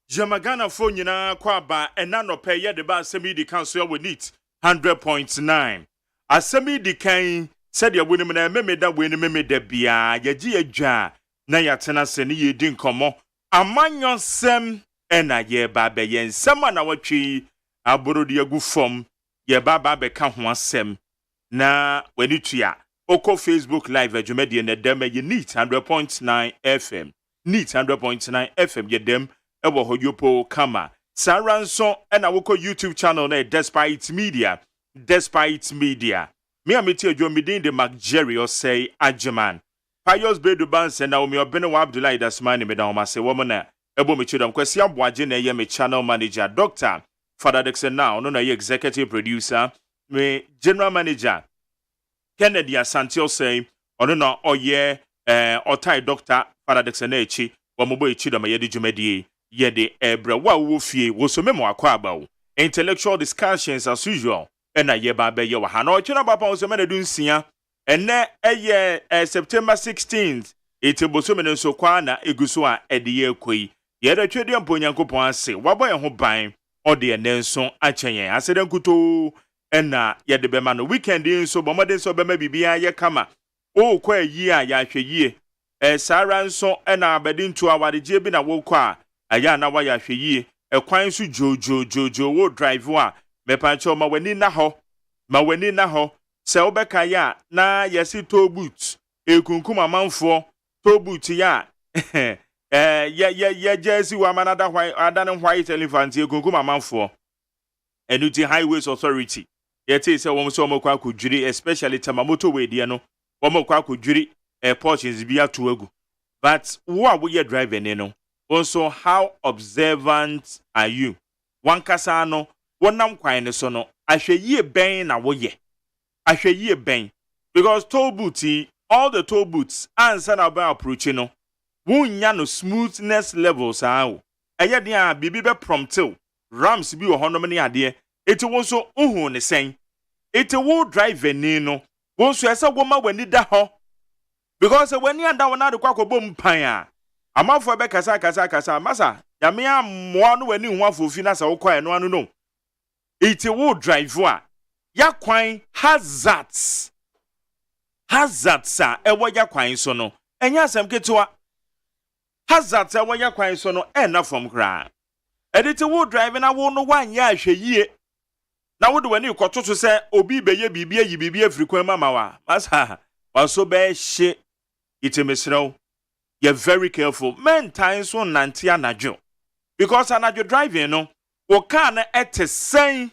Jamagana phone nyina kwa ba enano peye de ba asemi di council we neat 100.9 asemi di kan said ya woni na memeda we ni memeda bia yaji adwa na yatena se ne yedi nkomo amanyonsem ena ye ba be ye nsema na watwi aborodi agu fom ye ba be ka ho asem na weni tua oko Facebook live adwumade na dem ye neat 100.9 FM neat 100.9 FM ye dem ewo hoyopo kama saranso ena woko YouTube channel na despite media me ameti adwumide de MACJERRY OSEI AGYEMAN Pious Bedu Banse na omi obene wa Abdullahi Dasmani me da omase wo na ebo me chidam kwesi aboaje na ye me channel manager Dr. Father Dixon now no na ye executive producer me general manager Kennedy Asante OSEI ono na oye otai Dr. Father Dixon echi wo mo bo chidam ye de dwumadi ye de ebra wa wo fie wo so memo akwa abawo intellectual discussions as usual ena ye ba be ye wa ha na o chira papa wo so me na dunsia ene eye September 16th iteboso me nso kwa na eguso a ede ye koi ye da twede mponyankopon ase wabo ye ho ban ode ene nso akyenyen asede nkuto ena ye de be ma no weekend nso bomode nso be ma bibia ye kama o kwa yi a ya hweyie sara nso ena abedi ntu awadeje bi na wo kwa aya na wa ya hweyie ekwan su jojo wo drive a mepancho ma wani na ho se obeka ya na yesi tow boot ekunkum amanfo tow boot ya ye jesi wa manada white elephant ekunkum amanfo enuti highways authority yete se wo so mokwa akudwiri especially tamamoto we die no wo mokwa akudwiri portions bi ato agu but wo ye driver ne no also how observant are you wankasa no wonam kwan ne so no ahweyie ben na wo ye ahweyie ben because toll booty all the toll booths answer na about approaching no wunya no smoothness levels awo eye de a bibi be promptil rams bi wo honom ne ade eti wo so uhu ne sen eti wo driver ni no wo so ese wo ma wani da ho because wani anda wona de kwakobom pan a amafo be kasa masa yame ammoa no wani hu afofi na sa wo kwa eno anu no eti wo drive a ya kwan hazards a ewo ya kwan so no enya asem ketewa hazards ewo ya kwan so no ena from kra editi wo drive na wo no wanya ahweyie na wo de wani kototo se obi beye bibia yi bibia frikwan mama wa masa waso be hye itemesrew you're very careful men time so nante anajo because anajo driving no wo car na etesen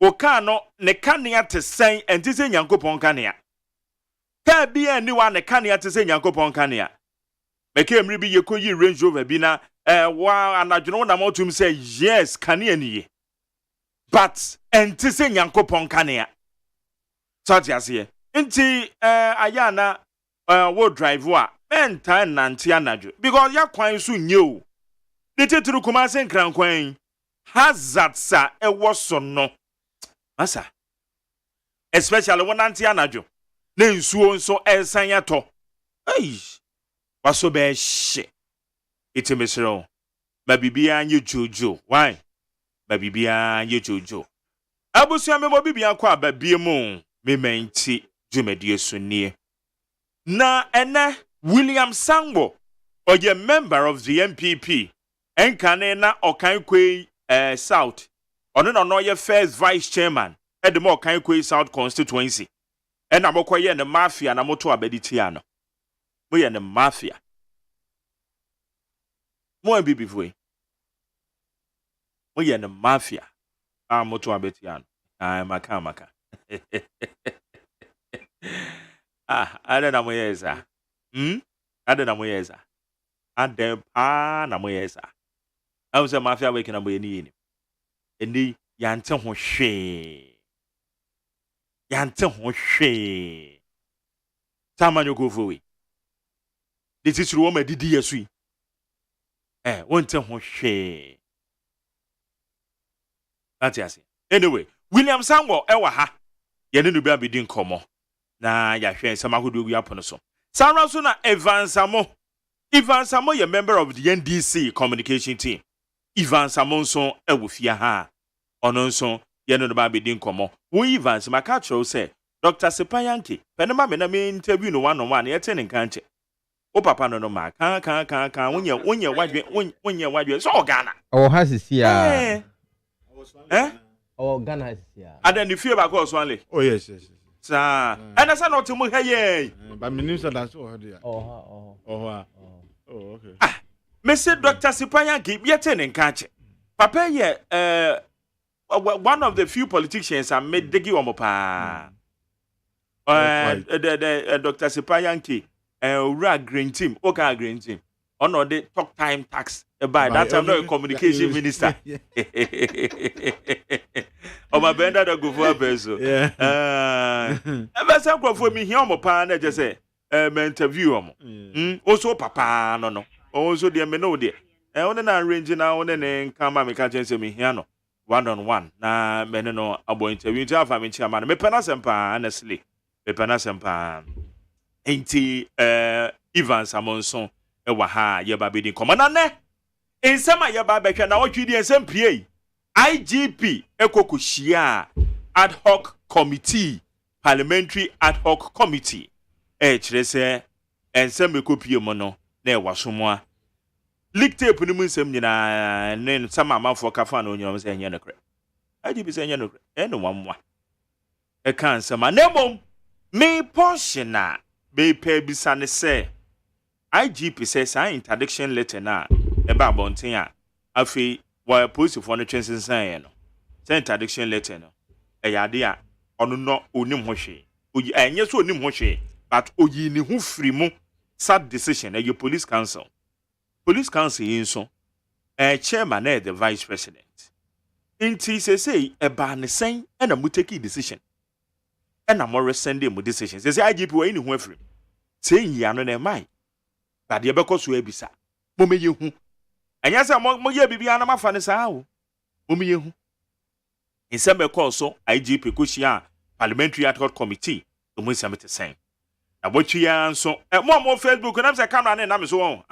wo car no ne kanea tesen entise nyankopon kanea ka bia ni wa ne kanea tesen nyankopon kanea meke emri bi yekoyi Range Rover bi na wa anajo na motum say yes kanea niye but entise nyankopon kanea so tiase nti ayana wo drive wa men time nante anajo because ya kwan so nye o de tetru kuma se nkran kwan hazards a ewo so no masa especially when nante anajo na nsuo nso ensan yato ai waso be hye itemesero ma bibia nye jojo why ma bibia nye jojo Abusua me mo bibia kwa babie mu me menti dwumadie so nie. Na ene William Sangbo oye member of the MPP enkane na Okankwe South ono no ye first vice chairman at the Okankwe South constituency ena mokoye ne mafia na moto abeditia no mo ye ne mafia mo bibifwe mo ye ne mafia moto abeditia no maka ada na moyeza ada na moyeza ade pa na moyeza awuse mafia weke na moyeni ni eni yante ho hwe tamanyo gofowe de tituru wo madidi yesu wonte ho hwe atiase anyway William Sangbo ewa ha yene no bia bedi nkomo na ya hwe nsama hodo wi apono so sanra so na Ivan Samo ye member of the NDC communication team Ivan Samo nso ewofia ha ono nso yene no ba bedi nkomo wo Ivan Samo ka tro say Dr. Sepayanke penema me na me interview no one on one ye tene nkanche o papa no ma kan wonye wadwe so Ghana o hasisia Oh, Ghana. And then the fear about course only. Oh, yes. Sir, and that's not to me. But minister, that's all. Oh, okay. Mr. Dr. Sipayanke, yet in catch. Papa, one of the few politicians I made the Giwamopa. Dr. Sipayanke, Rag Green Team, Oka Green Team. On the talk time tax by that time no communication minister. O ma benda da go for bezo. Ever say for me here mo pa na just say me interview am. Also papa no. Also dey me no dey. One na arrange na one ne nkan ma me ka chense me here no. One on one na me no abo interview ti afa me chairman. Me pena sempa honestly. Me pena sempa. Enti Ivan Samonson ewa ha ye ba bedi komana ne ensema ye ba behwe na wotwidi ensem pie IGP ekokushia ad hoc committee parliamentary ad hoc committee kire se ensem ekopie mo no na ewasomoa leak tape ni mu nsem nyina ne sama amafo kafa na onyom se enye nokre IGP se enye nokre eno wamwa kan nsema nemom me portiona be pe bisane se IGP says interdiction letter na eba bonten a afi wa police for no twensen san no say interdiction letter no eyade a ono no onim ho hwe oyi enye so onim ho hwe but oyi ni hu firi mu sad decision your police council yin so chairman na the vice president inti say eba ne sen na mu take decision na mo resend mu decision say IGP wa ni hu afiri say yi ano na mai but ye beko so ebisa mo meye hu anya se mo ye bibia na mafa ne saa wo mo meye hu insem beko so IGP koshia parliamentary ad hoc committee mo nsem te sen na botwia nso mo Facebook na se camera ne na me so won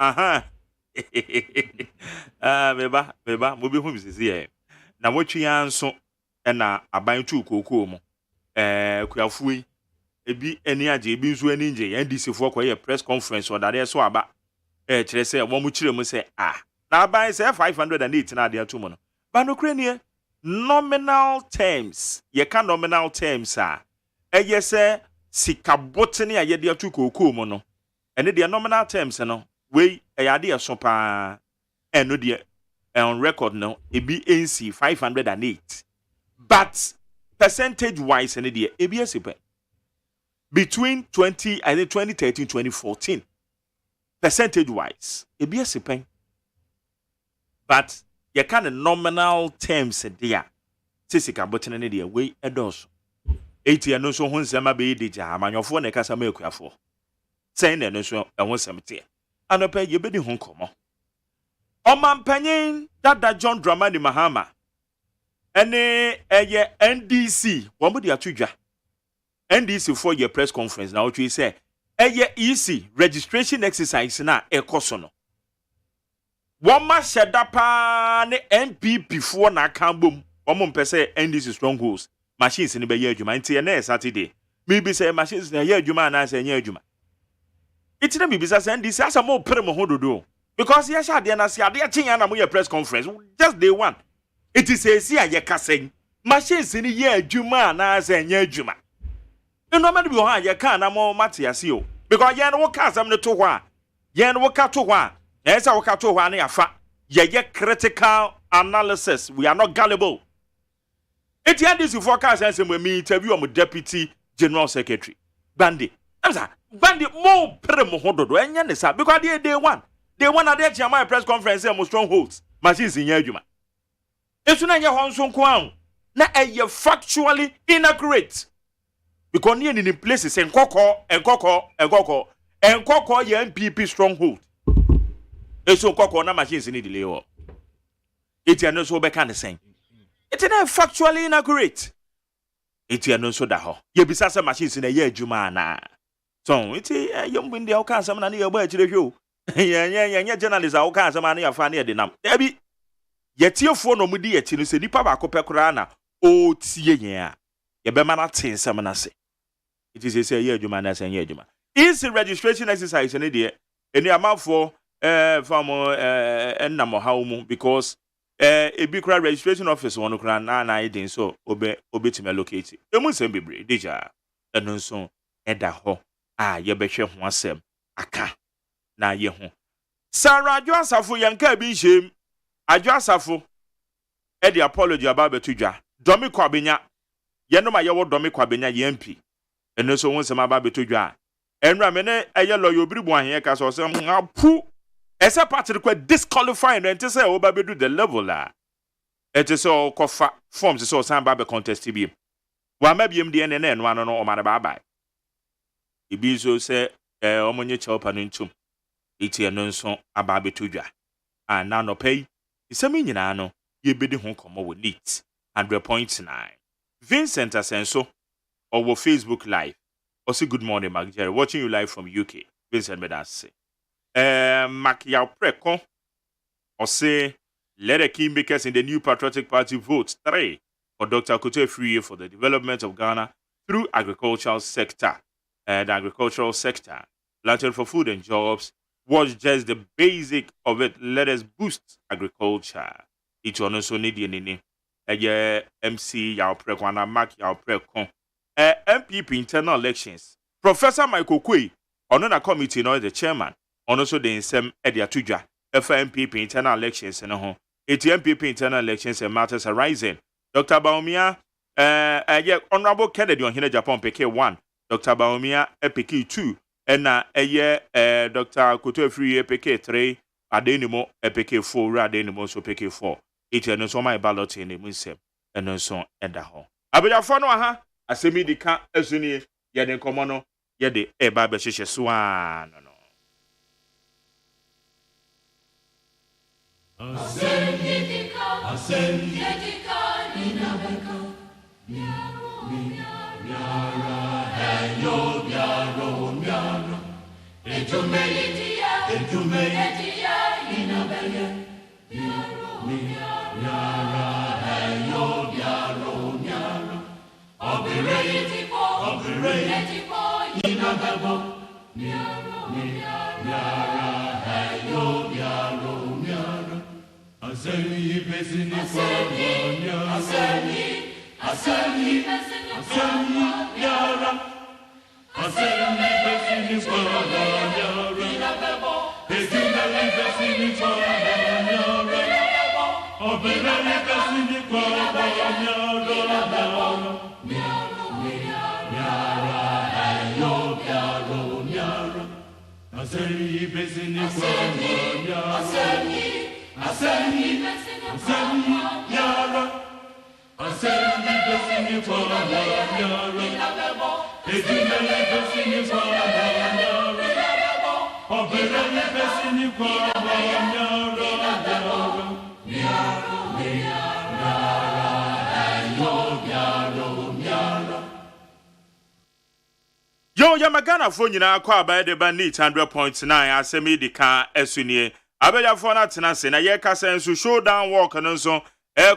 meba mo bi hu bisisi ye na botwia nso na aban tu kokoo mo kuafuyi ebi eni age ebi nso eni nje NDC fo kwa ye press conference odare so aba kire se mo mu kire mu se na aban se 508 na ade ato mo no ba no kure nie nominal terms ye ka nominal terms eye se sikabotene a ye de ato kokoo mo no ene de nominal terms no we ade eso pa eno de on record no ebi NC 508 but percentage wise ene de ebi esipe between 2013 2014 percentage wise ebia pen but you can nominal terms there sisika botene ne there we edos 80 no so ho nsema be de ja amanyofo na kasa ma ekuafo sen na no so ehon semte anopa ye bedi ho komo omampanyin dada John Dramani Mahama ene eye NDC wo mo de atudwa NDC for your press conference now what you say EC registration exercise na ekoso no one ma sheda pa ne NPP for na kambom omo mpese NDC strongholds machines ni be ye adwuma nti na Saturday maybe say machines na ye adwuma na say nye adwuma itina bi bisa say NDC asa mo pere mo hododo because ye sha de na se ade chinya na mo ye press conference just day one it is a see ye kasen machines ni ye adwuma na say nye adwuma no ma bi ho a ye ka na mo mate ase o because ye no ka asem ne to ho a ye no ka to ho a esa wo ka to ho a na ya fa ye critical analysis we are not gullible. It had this forecast and when me interview my deputy general secretary Bandi. Bandi more premo hodo and yanisa because they want at the my press conference and strongholds machines in Yajuma. It's not your Honson Kwan. Now a factually inaccurate because near in places and Koko your MPP stronghold. It's so Koko na machines in the delay. It's no so back the same. It's not factually inaccurate. It's no so that ho. You be some machines in a year juma na. So it's a young wind the okan some na your boy to the show. Yeah, journalists are okan some money of funny at the num. There be yet your phone no mudi yet you say nipa ba kope kurana. Oh tie ya. You be man atin some na say. It is a year juma na say year juma. Is registration exercise any there? Any amount for from namo how because a big registration office one na idin so obe to me locate emu nsem bebre deja eno so eda ho ye behwe ho asem aka na ye ho Sarah Adwo Asafo yanka bi nshem Adwo Asafo e the apology about betudwa domi kwabenya ye no ma ye wo domi kwabenya ye mp eno so won sem aba betudwa enra me ne eye lawyer obiribu ahen ka so sem apu esa party request disqualifying and say o ba do the level la it is all kofa forms so san ba be contest bi wa ma biem de ne no ano no o ma ba ba ibi so say omonye chawpa no ntum iti eno nso aba betudwa na no pay isemi nyina no ye bedi ho komo wo neat 100.9 Vincent Asenso or Facebook live or say good morning MACJERRY watching you live from UK Vincent Medase McJERRY or say let the kingmakers in the new patriotic party vote 3 for Dr. Akutey for the development of Ghana through agricultural sector. The agricultural sector, planted for food and jobs, was just the basic of it. Let us boost agriculture. It will also need any MC Yaoprekwana Mark Yaoprekon. MPP internal elections. Professor Michael Kwe, on a committee, the chairman. Also the same Edia Tuja, FMPP internal elections and MPP internal elections and matters arising. Dr. Baumia, Honorable Kennedy on Hina Japan PK 1, Dr. Baumia PK 2, and Dr. Akutey PK 3, Adenimo PK 4, Adenimo so PK 4. It and so my ballot in the Musem and so and the home. Abia Fono ha, Asemi di ka Esuni, Yaden Komono, Yede Eba Beshe Swan. Yo Yamagana phone nyina kwa aba de ba neat 100.9 asemi di ka esunie abeya phone atena se na ye kasa enso showdown walk no so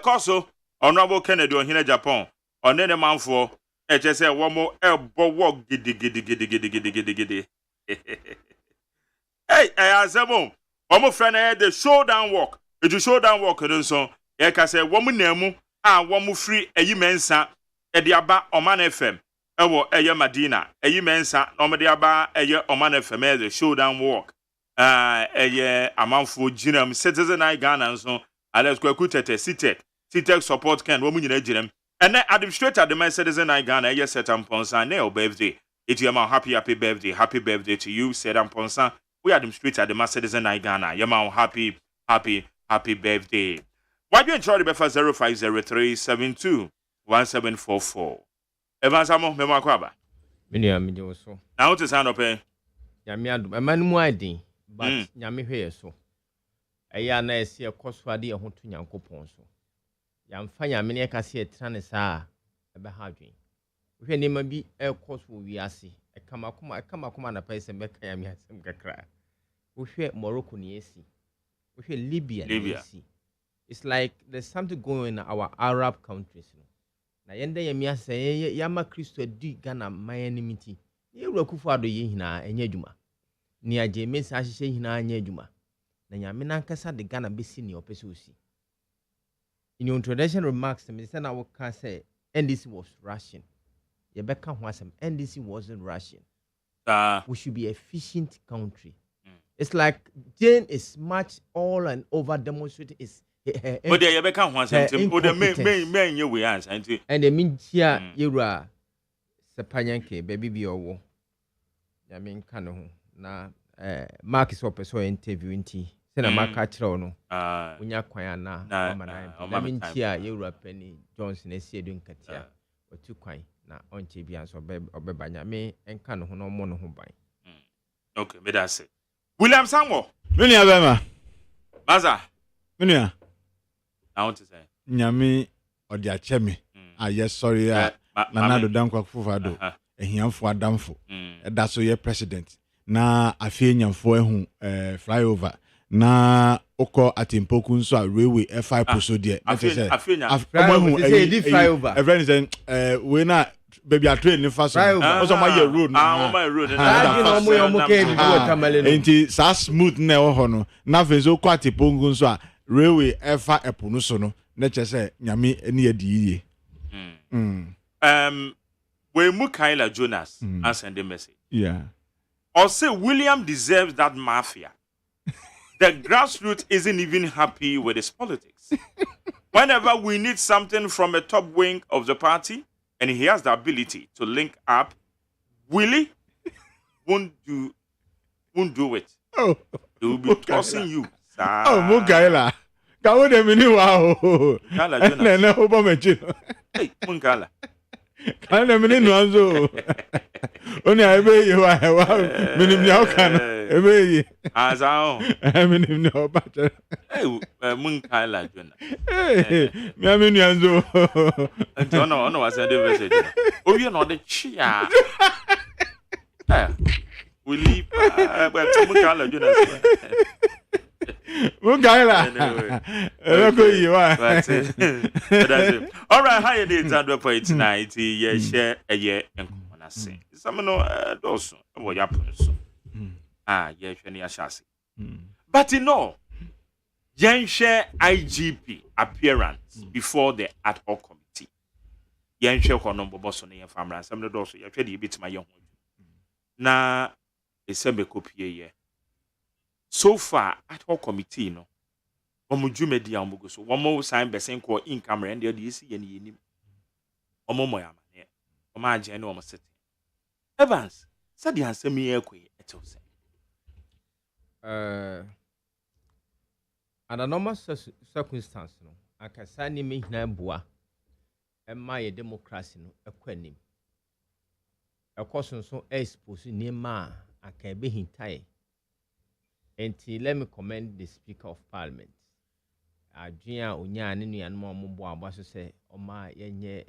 koso Honorable Kennedy on here Japan. On any man for just say one more elbow walk giddy. Hey, ASEM. One more friend had the showdown walk. It you showdown walk and so. Yeah, can say woman name one more free a mensa at the Aba Oman FM. Ewo Madina. A mensa normally Aba Oman FM the showdown walk. A month for Jinam citizen I Ghana so. Let's go kutete CTEC support can woman in Ejim. And then administrator the man citizen I Ghana yes set on Ponsa nail birthday. It's your happy birthday to you, said Ponsa. We administrator the man citizen I Ghana. Your man happy birthday. Why do you enjoy the befa 0503721744? Evans Amo Mema Kwaba. Many so. Now to sound up Yamiad, a man winding, but Yami here so. A yana see a coswadi a hunting uncle Ponso. Yam fire many can see a tranesa a behadring. We may be a course we are see. A come a place and make I am yet some cry. We hear Morocco Niesi. We hear Libya. It's like there's something going in our Arab countries. Na yende yamia say yama Christo di Ghana my enmity. Ye roku for do ye hina enye dwuma. Ni AGYEMAN sa hye hina enye dwuma. Na nyame nankasa de Ghana besi ni opese osi. In your introduction remarks, Mr. Nawo can say NDC was Russian. You better ho asem NDC wasn't Russian. We should be efficient country. It's like Jane is much all and over demonstrating is but they ever can't want something. But the main you we answer. And the mean here, you are Sapanyanke, baby be your war. I mean, Kano. Now, Mark is up so interviewing tea. Send a MACJERRY no. When you're quiet now, I mean, here, you are Penny Johnson is doing Katia or 2 coin now on Chibians or Bebanya me and Kano no more no buy. Okay, but that's it. William Samuel. Many of them. Maza. Many. I want to say. Nyami or the Achemi. Yes, sorry. Nanado Dankwa Fufado. A Hiam for Damfo. That's so your president. Na Afian for whom flyover. Na Oko at Impokun so railway F5 Posodia. Flyover. A friend saying, we're not. Baby, I train in fast. Also, my road. My road. Ain't so smooth now, Hono. Nothing so quite a pongun so railway F5 Eponusono. Nature say, Yami, any idea. We Mukaila Jonas answer the message. Yeah. Or say William deserves that mafia. The grassroots isn't even happy with his politics. Whenever we need something from a top wing of the party, and he has the ability to link up, Willie won't do it. Oh, he will be tossing you. Oh, Mukaila. Kawo de mini wa ho. Kala Jonas. Na obo mechi. Hey, Munkala. Kala de mini no anzo. Oni abe yi wa minim ni okan. Ebe yi. Azao. Minim ni oba. Hey, Munkala Jonas. Hey, mi ami ni anzo. Ono was send message. Obi no de chia. We leave Munkala Jonas. Mukaila. That's it. All right, how you did that for tonight? Yeah, share a year and come on. Say, some no those. What happens? Yeah, any chassis. But you know, Yen share IGP appearance before the ad hoc committee. Yen share number boss on your family. Some of those you actually bit my young. Na it's a copy. So far, ad hoc committee, no. Omo dwumadi a omo go so. Omo sign besen ko in camera and dey see ye ni nim. Omo moya mane. Omo agye na omo sit. Evans, said the answer me ekwe eto say. Under normal circumstance no, akasa ni me hina boa. Emma ye democracy no ekwanim. Ekoso so expose ni ma aka be hintae. Enti let me commend the Speaker of Parliament. Adria onya ne nuanom ombo abo so say oma yenye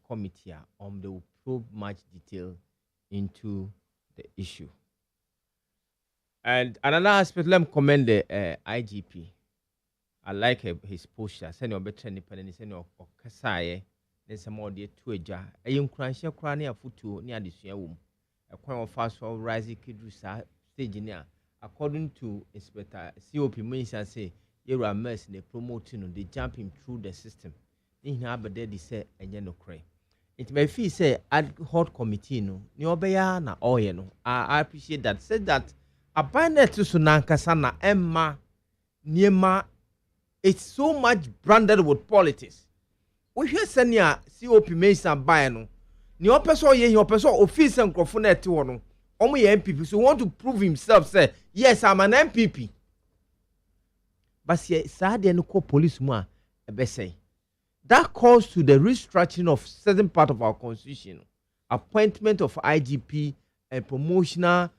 committee they will probe much detail into the issue. And another aspect, let me commend the IGP. I like his posture. Send your better independent. Send your kasaye. Then some more dear to a jar. A young cranshia cranny a foot near the womb. A coin of fast for rising kidrusa stage near. According to Inspector COP means and say, you are mercy promoting they jump him through the system. In Harbour Daddy say, and you no cray. It may feel say ad hoc committee no, Niobeya na oye no. I appreciate that. Said that a binder to Sunanka Sana Emma Niema. It's so much branded with politics. We hear senior COP Mason Bayano. Your person, your person, office and crophone to one. Only MPP, so want to prove himself, say, yes, I'm an MPP. But see, sad and call police more, say. That calls to the restructuring of certain part of our constitution, appointment of IGP and promotional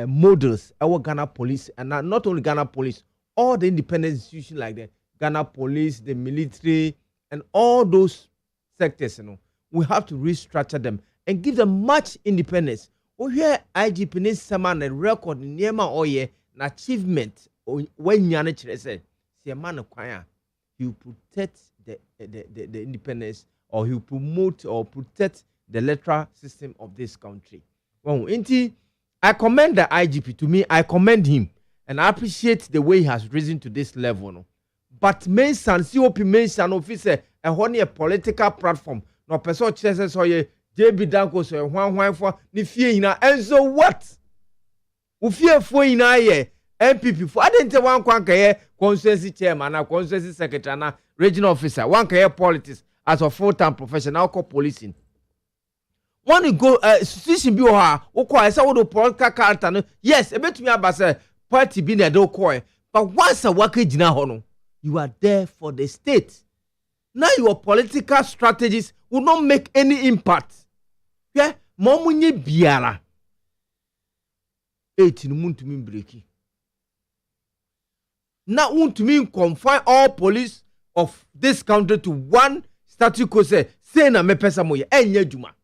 models, our Ghana police, and not only Ghana police, all the independent institutions like the Ghana police, the military, and all those sectors, we have to restructure them and give them much independence. We hear IGP needs someone a record Niema Oye, an achievement when Yanich said, see a man of choir, he will protect the independence, or he will promote or protect the electoral system of this country. Well, I commend the IGP. To me, I commend him. And I appreciate the way he has risen to this level. No? But Mason, COP Mason officer, a political platform. No person chases or ye JB Danko so one for ni fear ina. And so what? We fear for ina ye MPP for I didn't one kwanka constituency chairman and constituency secretary and regional officer. One can politics as a full-time professional called policing. When you go situation be I say what the political character. Yes, a bit me about say party being a do koi, but once a workage now, you are there for the state. Now your political strategies will not make any impact. Yeah, momunye biara. 18 months to me breaking. Now want to mean confine all police of this country to one statute code say na me pesa moye enye juma.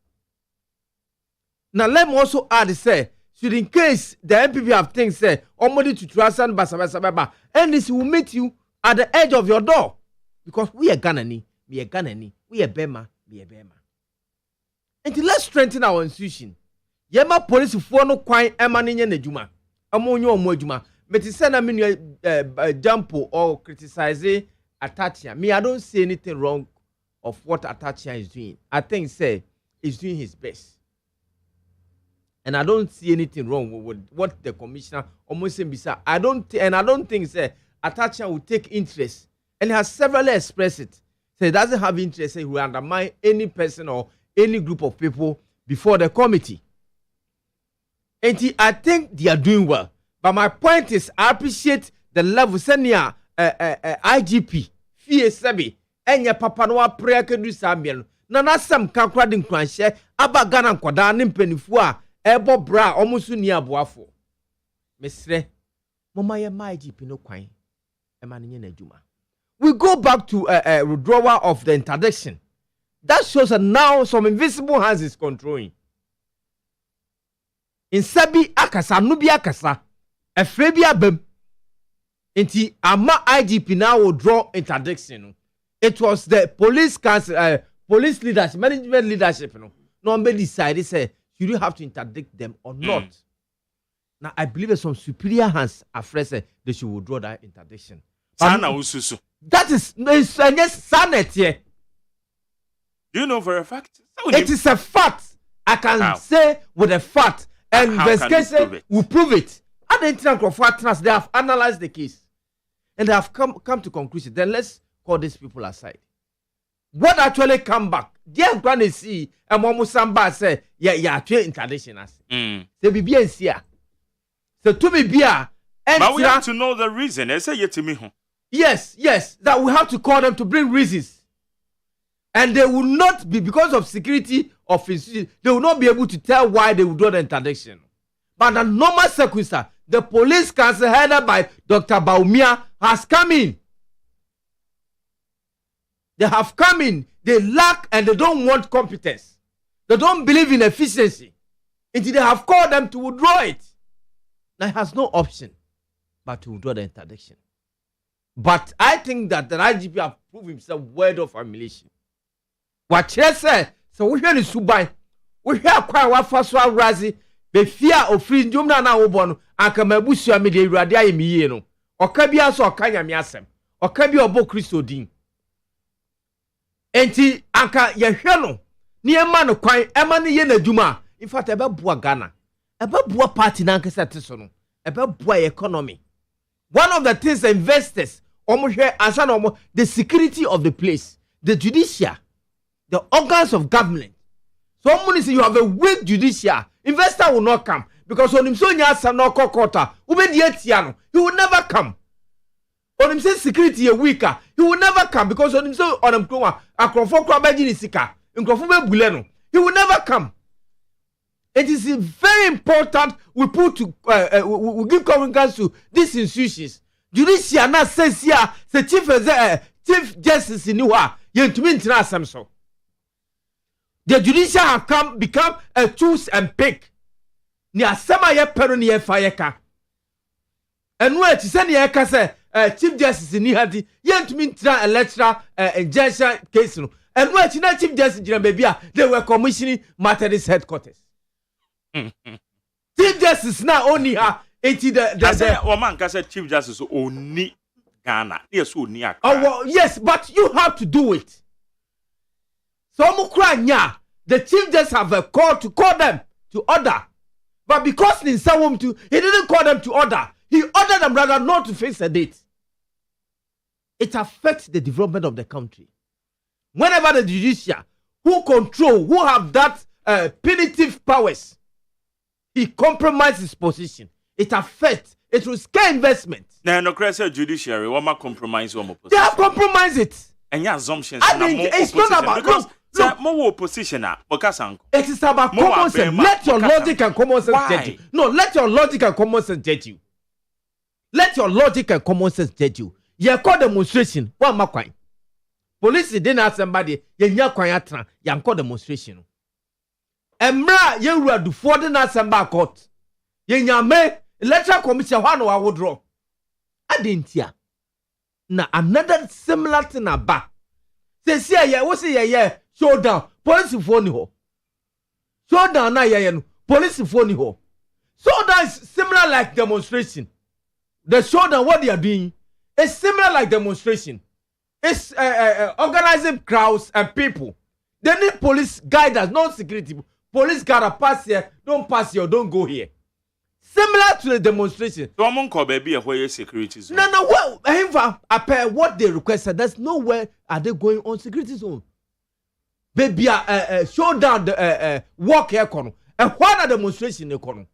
Now let me also add say, should in case the MPP have things say, omodi to trust and basa, and this will meet you at the edge of your door. Because we are Ghanani, we are Ghanani, we are Bema, we are Bema. And let's strengthen our institution. Yema police for no quine emaninye ne juma. Amonyo omo juma. But it's not a jump or criticizing Atachia. Me, I don't see anything wrong of what Atachia is doing. I think say he's doing his best. And I don't see anything wrong with what the commissioner almost said. I don't think say Atachia will take interest, and he has severally expressed it. Say he doesn't have interest. Say he will undermine any person or any group of people before the committee. And I think they are doing well. But my point is, I appreciate the level. Senior IGP, Fie Sebi, Enya Papa Noa prayer can do Samuel. Nana Sam Kankradin Kranche, Abagana Kwada Nimpenifua. Ebo bra omusu ni aboafo mesre mama ye MACJERRY no kwan emane na adwuma. We go back to withdrawal of the interdiction. That shows that now some invisible hands is controlling. In sabi akasa no bi akasa efre bi abam enti ama IGP now will draw interdiction. It was the police council police leadership, management leadership no be decided say you do have to interdict them or not. Now, I believe some superior hands are fresh. They should withdraw that interdiction. That is sanity. Do you know for a fact? It is a fact. I can say with a fact. And investigation will prove it. At the international partners, they have analyzed the case. And they have come to conclusion. Then let's call these people aside. What actually come back? Dear Granny see and Momo Samba say, yeah, interdiction as. They be bien here. So to be beer. But we have to know the reason. I say yet to me. Yes, that we have to call them to bring reasons. And they will not be, because of security of institutions, they will not be able to tell why they will do the interdiction. But the normal circumstance, the police council headed by Dr. Baumia has come in. They have come in, they lack and they don't want competence. They don't believe in efficiency. Until they have called them to withdraw it. Now it has no option but to withdraw the interdiction. But I think that the IGP have proved himself worthy of humiliation. What Chair said, so we hear the Subai, we hear quite what first one razi, the fear of free Jumna na Obon, and Kamabusia Media Radia Mieno, or Kabia so Kanya Miasem, or Kabia Bo Christo Dean. Enti anka yehwe near man kwan emane ye na dwuma in fact ebeboa Ghana ebeboa party na nkesa teso no ebeboa economy. One of the things the investors omohwe ansa na omo the security of the place, the judiciary, the organs of government. So someone say you have a weak judiciary, investor will not come because on him so nya asam na okokota ubedi atia no he will never come. On him say security a weaker, he will never come because on him so on him kroma akrofo kro abaji ni sika nkrofo be bule no he will never come. It is very important we put to we give confidence to these institutions. Judiciary na says here the chief justice in Niwa yentumi ntina asem so. The judiciary have become a choose and pick. Ni asema ye pero ni ye fayeka. Enu e tise ni ye ka say chief justice ni hadi yentumi ntina electoral injunction case no. Enu e chi na chief justice jina baby a they were commissioning Methodist headquarters. Chief justice na only ha enti the woman ka say chief justice oni Ghana. Yes oni aka. Oh well, yes, but you have to do it. So Mukranya, the chief justice have a call to call them to order. But because he didn't call them to order. He ordered them rather not to face a date. It affects the development of the country. Whenever the judiciary, who have that punitive powers, he compromises his position. It affects, it will scare investment. Now, no crazy judiciary, what ma compromise one position? They have compromised it. And your assumptions I mean, it's not about look, more opposition. It is about common sense. Let your logic and common sense judge you. No, let your logic and common sense judge you. Let your logic and common sense judge you. You call demonstration. What am I crying? Police didn't ask somebody. You crying atra. You call demonstration. Emra you were do for the Nassamba court. You me electoral commission one or withdraw. I didn't hear. Now another similar thing about. Say yeah, what's yeah, showdown. Police phone ho. Showdown na yeah no. Police phone ho. Showdown is similar like demonstration. The showdown what they are doing is similar like demonstration. It's organizing crowds and people. They need police guidance, not security. Police gotta pass here, don't pass here, don't go here. Similar to the demonstration. So I'm on baby where security zone. No, what they requested, there's nowhere are they going on security zone. Baby, showdown the walk here, and what a demonstration economy.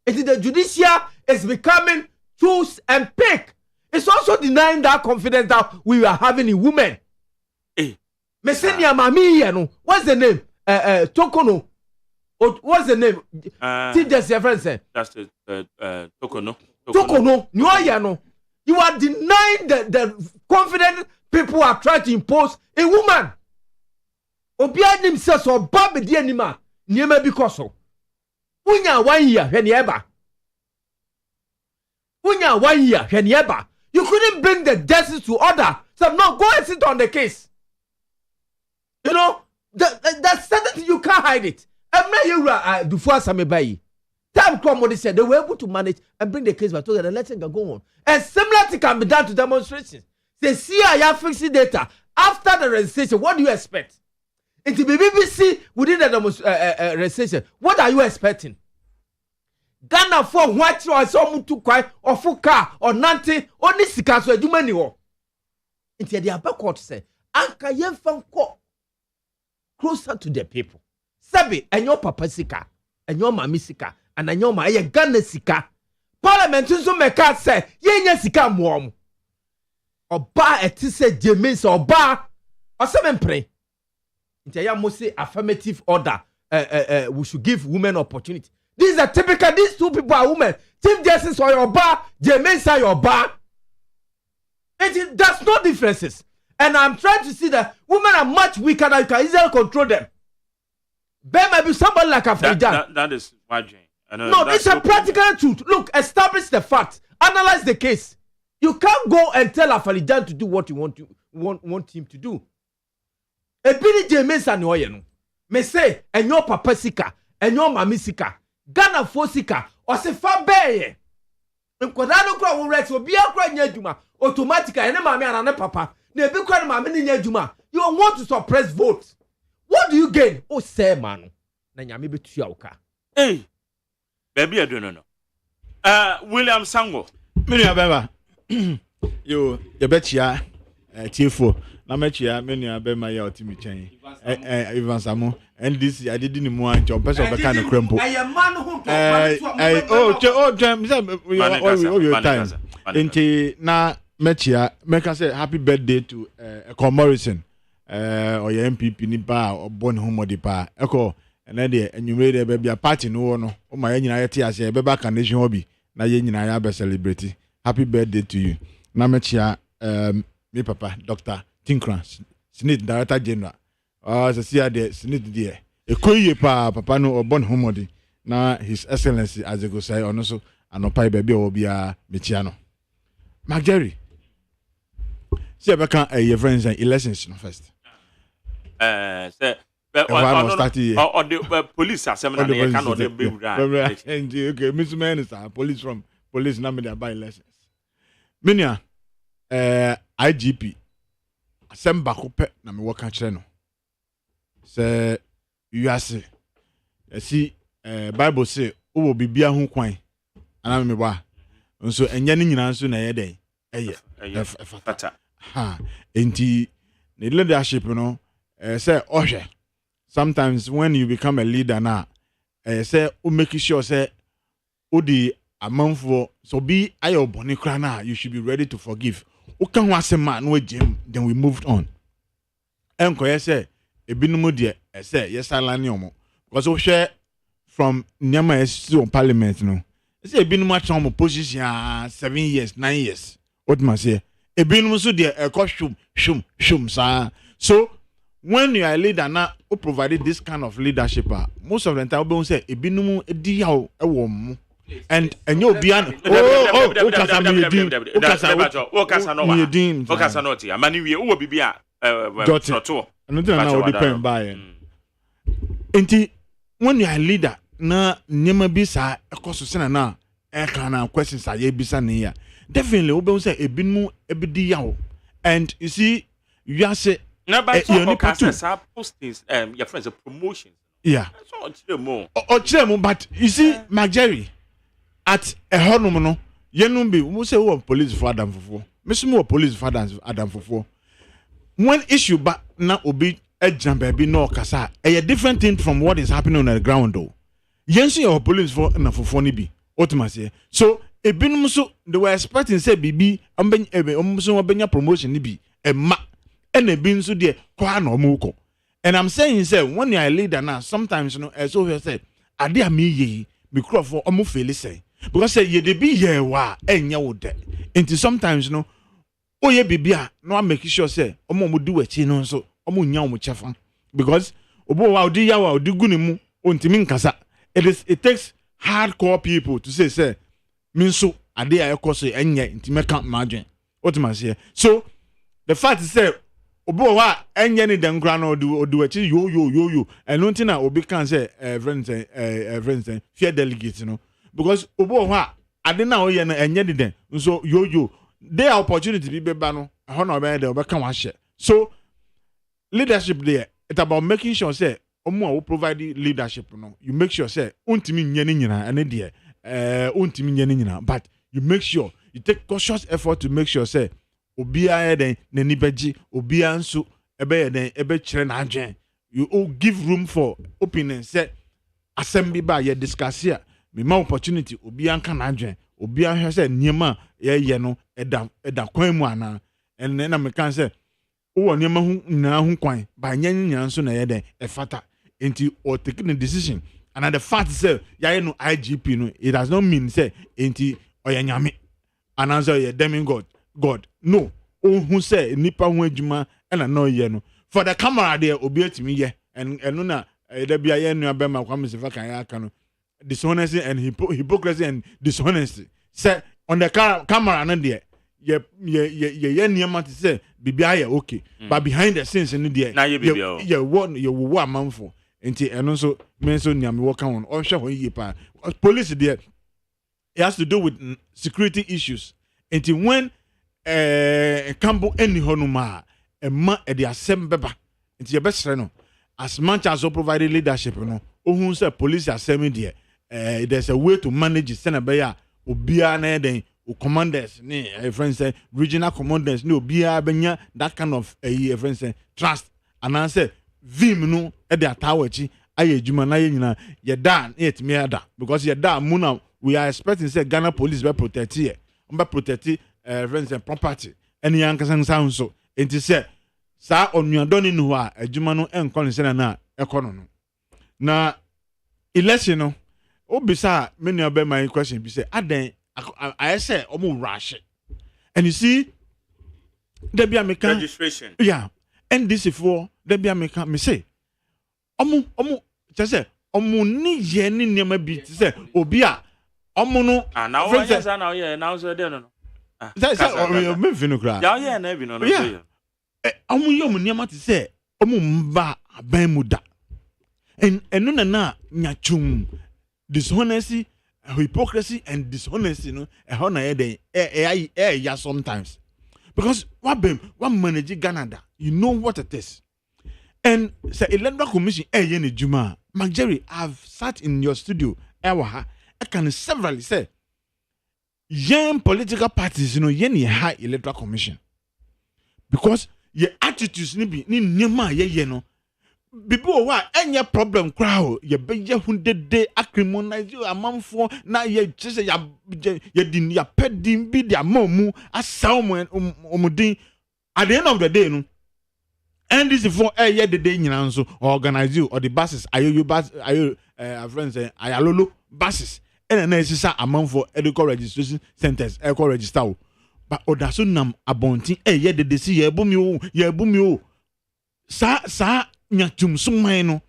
It is the judiciary is becoming choose and pick. It's also denying that confidence that we are having in women. Messenia Mami, what's the name? Tokono. What's the name? Chief Justice friend said. That's the Tokono. Tokono. You are denying the confidence people are trying to impose a woman. Obia himself or Bobby the anima. Niema because so. Unya 1 year, Henieba. Unya 1 year, Henieba. You couldn't bring the justice to order. So no, go and sit on the case. You know, that's certain you can't hide it. I'm not you do for Samebai. Time come what they said they were able to manage and bring the case back together and let it go on. And similar thing can be done to demonstrations. They see I have fixed data after the registration. What do you expect? It will be BBC within the registration. What are you expecting? Ghana for what or some to cry or for car or nante or nisika so do many ho. Until the upper court say, Anka yen fan court closer to the people. Sabi and your papa sika and your mammy sika and your ma Ghana sika. Parliament so make us say, yen sika warm. Or bar at say James or bar or seven pray. Until ya must say affirmative order. We should give women opportunity. These are typical. These two people are women. Chief Justice or your bar, James or your bar. There's no differences. And I'm trying to see that women are much weaker than you can easily control them. There might be somebody like Afrijan. That is my dream. No, it's a practical truth. Look, establish the facts. Analyze the case. You can't go and tell Afalijan to do what you want him to do. Ebini James and Oyeno. Me say, and your papa sika, and your mami sika, Ghana for sika, or se fa beye. Nkodano kwa wrex will be a cry nyajuma, automatically, and mammy and papa. Ne be crying mammy nyajuma. You want to suppress votes. What do you gain? Oh, say, man. Nanya maybe to yoka. Hey, baby, I don't know. William Sango. Many abema. You bet ya, Tifo. Na mechia many abema ya otimi chain. Ivan Samu. And this I didn't want your person of kind of crumple. I am man who your time. Inti na mechia make us say happy birthday to Morrison. Or your MPP nipa or born home di pa. Eko and then and you made a baby a party no. Oh my engineer tears a baby can nation hobby. Na ye nyina be celebrate. Happy birthday to you. Na mechia me papa Dr. Tinkran Snit Director General. As I see the Snit there. A koye pa papa no or born home na His Excellency as I go say on also and opai baby will be a Michiano. MACJERRY. See about your friends and elections first. Say the police are seminar cannot be right. Okay, Mr. Minister, police number their by elections. Minya IGP asem bakope na me waka kire no. Say you ase. See Bible say wo bibia ho kwan. Ana me ba. Nso enye ne nyina nso na ye den. Eye fata. Ha, enti the leadership, say ohwe. Sometimes when you become a leader now, say o make sure say o di amanfo so be ayo boni kra na you should be ready to forgive. O kan ho asema no agem then we moved on. Enko ye say ebinumu de say yes alani omo. Because o share from nyama esi on parliament no. Say ebinumu atwa omo position 7 years, 9 years. What must say? Ebinum so de shum sa. So when you are a leader now who provided this kind of leadership, most of the time we say ebinum edi yaw ewo mu. And you be an okasa no ti amani wie wo bibia to na we depend by. Enti when you are a leader na nyema bi sa ekoso se na e kana questions aye bisa ne ya. Definitely, we say ebinmu ebidi yaw, and you see, you are say no, but you need to postings, your friends, a promotion. Yeah, so but you see, MACJERRY at a honomono, yenumbi, we say, oh, police for Adam for Miss Moore, police for Adam for one issue, but now obi a jump baby no kasa, a different thing from what is happening on the ground, though. Yensi or police for enough for Nibi, ultimately. So, ebinum so they were expecting say bibi amben so obenya promotion ni bi ema and ebin so de kwa na omuko. And I'm saying say when you are a leader now sometimes as we say ade am ye me crofo omo feel say because say ye de bi ye wa enya wo de until sometimes oye bibia no make sure say omo do achi no so omo nya omo chefa because obo wa odi ya wa odi guni mu ontimi nkasa. It takes hardcore people to say Minso ade ayekoso enye ntimeka margin what must say. So the fact is say obo wa enye ni denkra na odu achi yo and nothing na obi can say friends fear delegate because obo wa ade na oye na enye den so yo there opportunity bi beba no ho na obe de obe kan wa share. So leadership there it's about making sure say omo will provide leadership you make sure say untimi nye ni nyina ene de but you make sure you take cautious effort to make sure say obia den nani beji obia nso ebe den ebe kire na adwen you all give room for opinion say assembly ba ye discuss here me ma opportunity obia nka na adwen obia hwe say niema ye no eda kwan mu ana and na me kan say wo niema hu na hu kwan ba nyanya nso na ye den e fata enti or taking a decision. And the fact say ya no IGP no it does not mean say enti oyanyame ananso ye demigod God no who say nipa hu adwuma na no ye no for the camera there obi atimi ye and no na da bia ye no abema kwam se fa kan ya aka no dishonesty and hypocrisy and dishonesty say on the camera no there ye niema to say bibia ye okay but behind the scenes in there na ye bibia ye one ye wo amanfo enti eno so men so niam wo kan on hwe ho yi pa police there it has to do with security issues enti when kambo eni honuma ma e de asem beba enti ye besre no as much as provided leadership no ohun say police asem there there's a way to manage it send ya obia na den commanders ni friends say regional commanders ni obia benya that kind of friends say trust and answer vim no e dey atawachi aye adwuma na ye nyina ye da na yetimi ada because ye da muna we are expecting say Ghana police be protect here be protect friends and property any yankasan sound so enti say sa onuadoni no a adwuma no enkɔ ne se na ekono no na election no obisa many of my question be say aden I say omo rush and you see there be American registration yeah and this for there be American me say omo just say omo ni ye ni nema bi say obi a omo no now yes now yeah now so there no say me vino kra yeah na bi no yeah omo ye omo nema ti say omo mba aban mu da and eno na nyachum dishonesty, hypocrisy, and dishonesty, yeah, sometimes. Because one manage Canada, you know what it is. And say Electoral Commission, Juma, MACJERRY, I've sat in your studio, I can severally say, young political parties, yen high Electoral Commission. Because your attitudes ni nema ye people who are any problem crowd ye be ye hundred acrimonize you amanfo na ye chese ya din ya pedin bi dia mamu asaw omudin at the end of the day no and this for ye the day nyina nso organize you or the buses ayo bus ayo friends ayalolo buses and na esisa amanfo educal registration centers eco register but odaso nam abontin ye the see ye bumi o sa nyatum summan no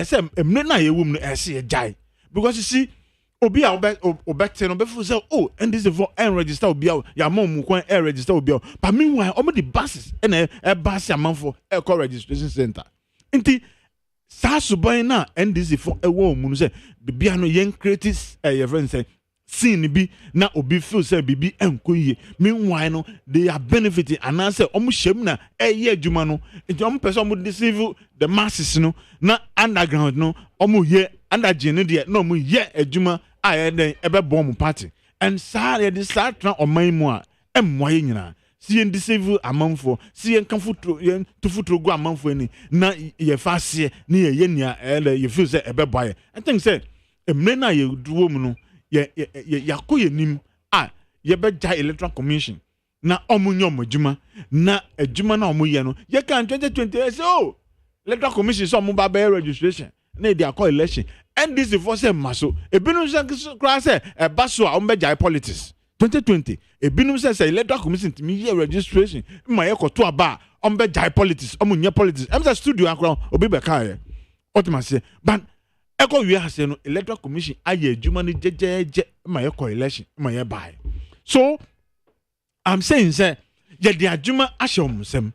say emne na ye wum no say jai because you see obi a obete no be fu say oh and this is for register obi a ya mom kwan register obi a but meanwhile omo the buses na bus amanfo call registration center nti sa suban na and this is for ewo mu no say bibia no yen create your friend say sin bi na obi feel say bibi enkoye meanwhile no they are benefiting and answer omo shem na ye adwuma no nti omo person omo deceive the masses no na underground no omo ye undergene no de na omo ye adwuma a ye den ebe bomb party and sa ye this start na oman mu a emmoye nyina si en deceive amanfo si en kan futuro yen to futuro go amanfo ni na ye fase ni ye nia ye feel say ebe boy I think say emre na ye duwo mu no yakoye nim a ye beja Electoral Commission na omunyo adwuma na adwuma na omuye no ye kan 2020 say oh Electoral Commission so omu ba registration na dey call election and this is for say maso ebinu say say baso a ombeja politics 2020 ebinu say Electoral Commission timi ye registration ma ye koto aba ombeja politics omunye politics em say studio akron obi be ka ye otimase but Eko we have said no Electoral Commission aye adwuma ni jejeje ma ye election ma ye buy. So I'm saying say ye the adwuma ahye omsem.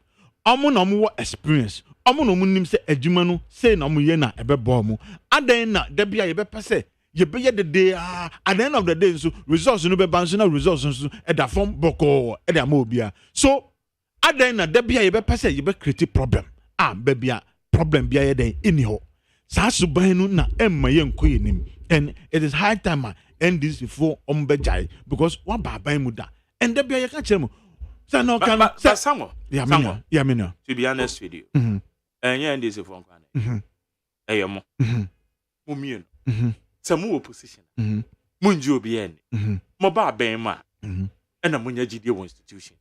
Omo na omo experience. Omo na omo nim say adwuma no say na omo ye na ebebo omo. Adan na da bia ye be pese ye be ye the day at the end of the day so results no be ban na results so e da form boko e da ma obia. So adan na da bia ye be pese ye be create problem. Be bia problem bia ye den anyhow. Sasubanu na emma yenkoye nim and it is high time end this before ombejai because one baba muda and there be a catch him so no can some yeah me no to be honest with you and yeah this is for ayemo mumien some opposition munji obi en mo ba ben ma and amunya gide institution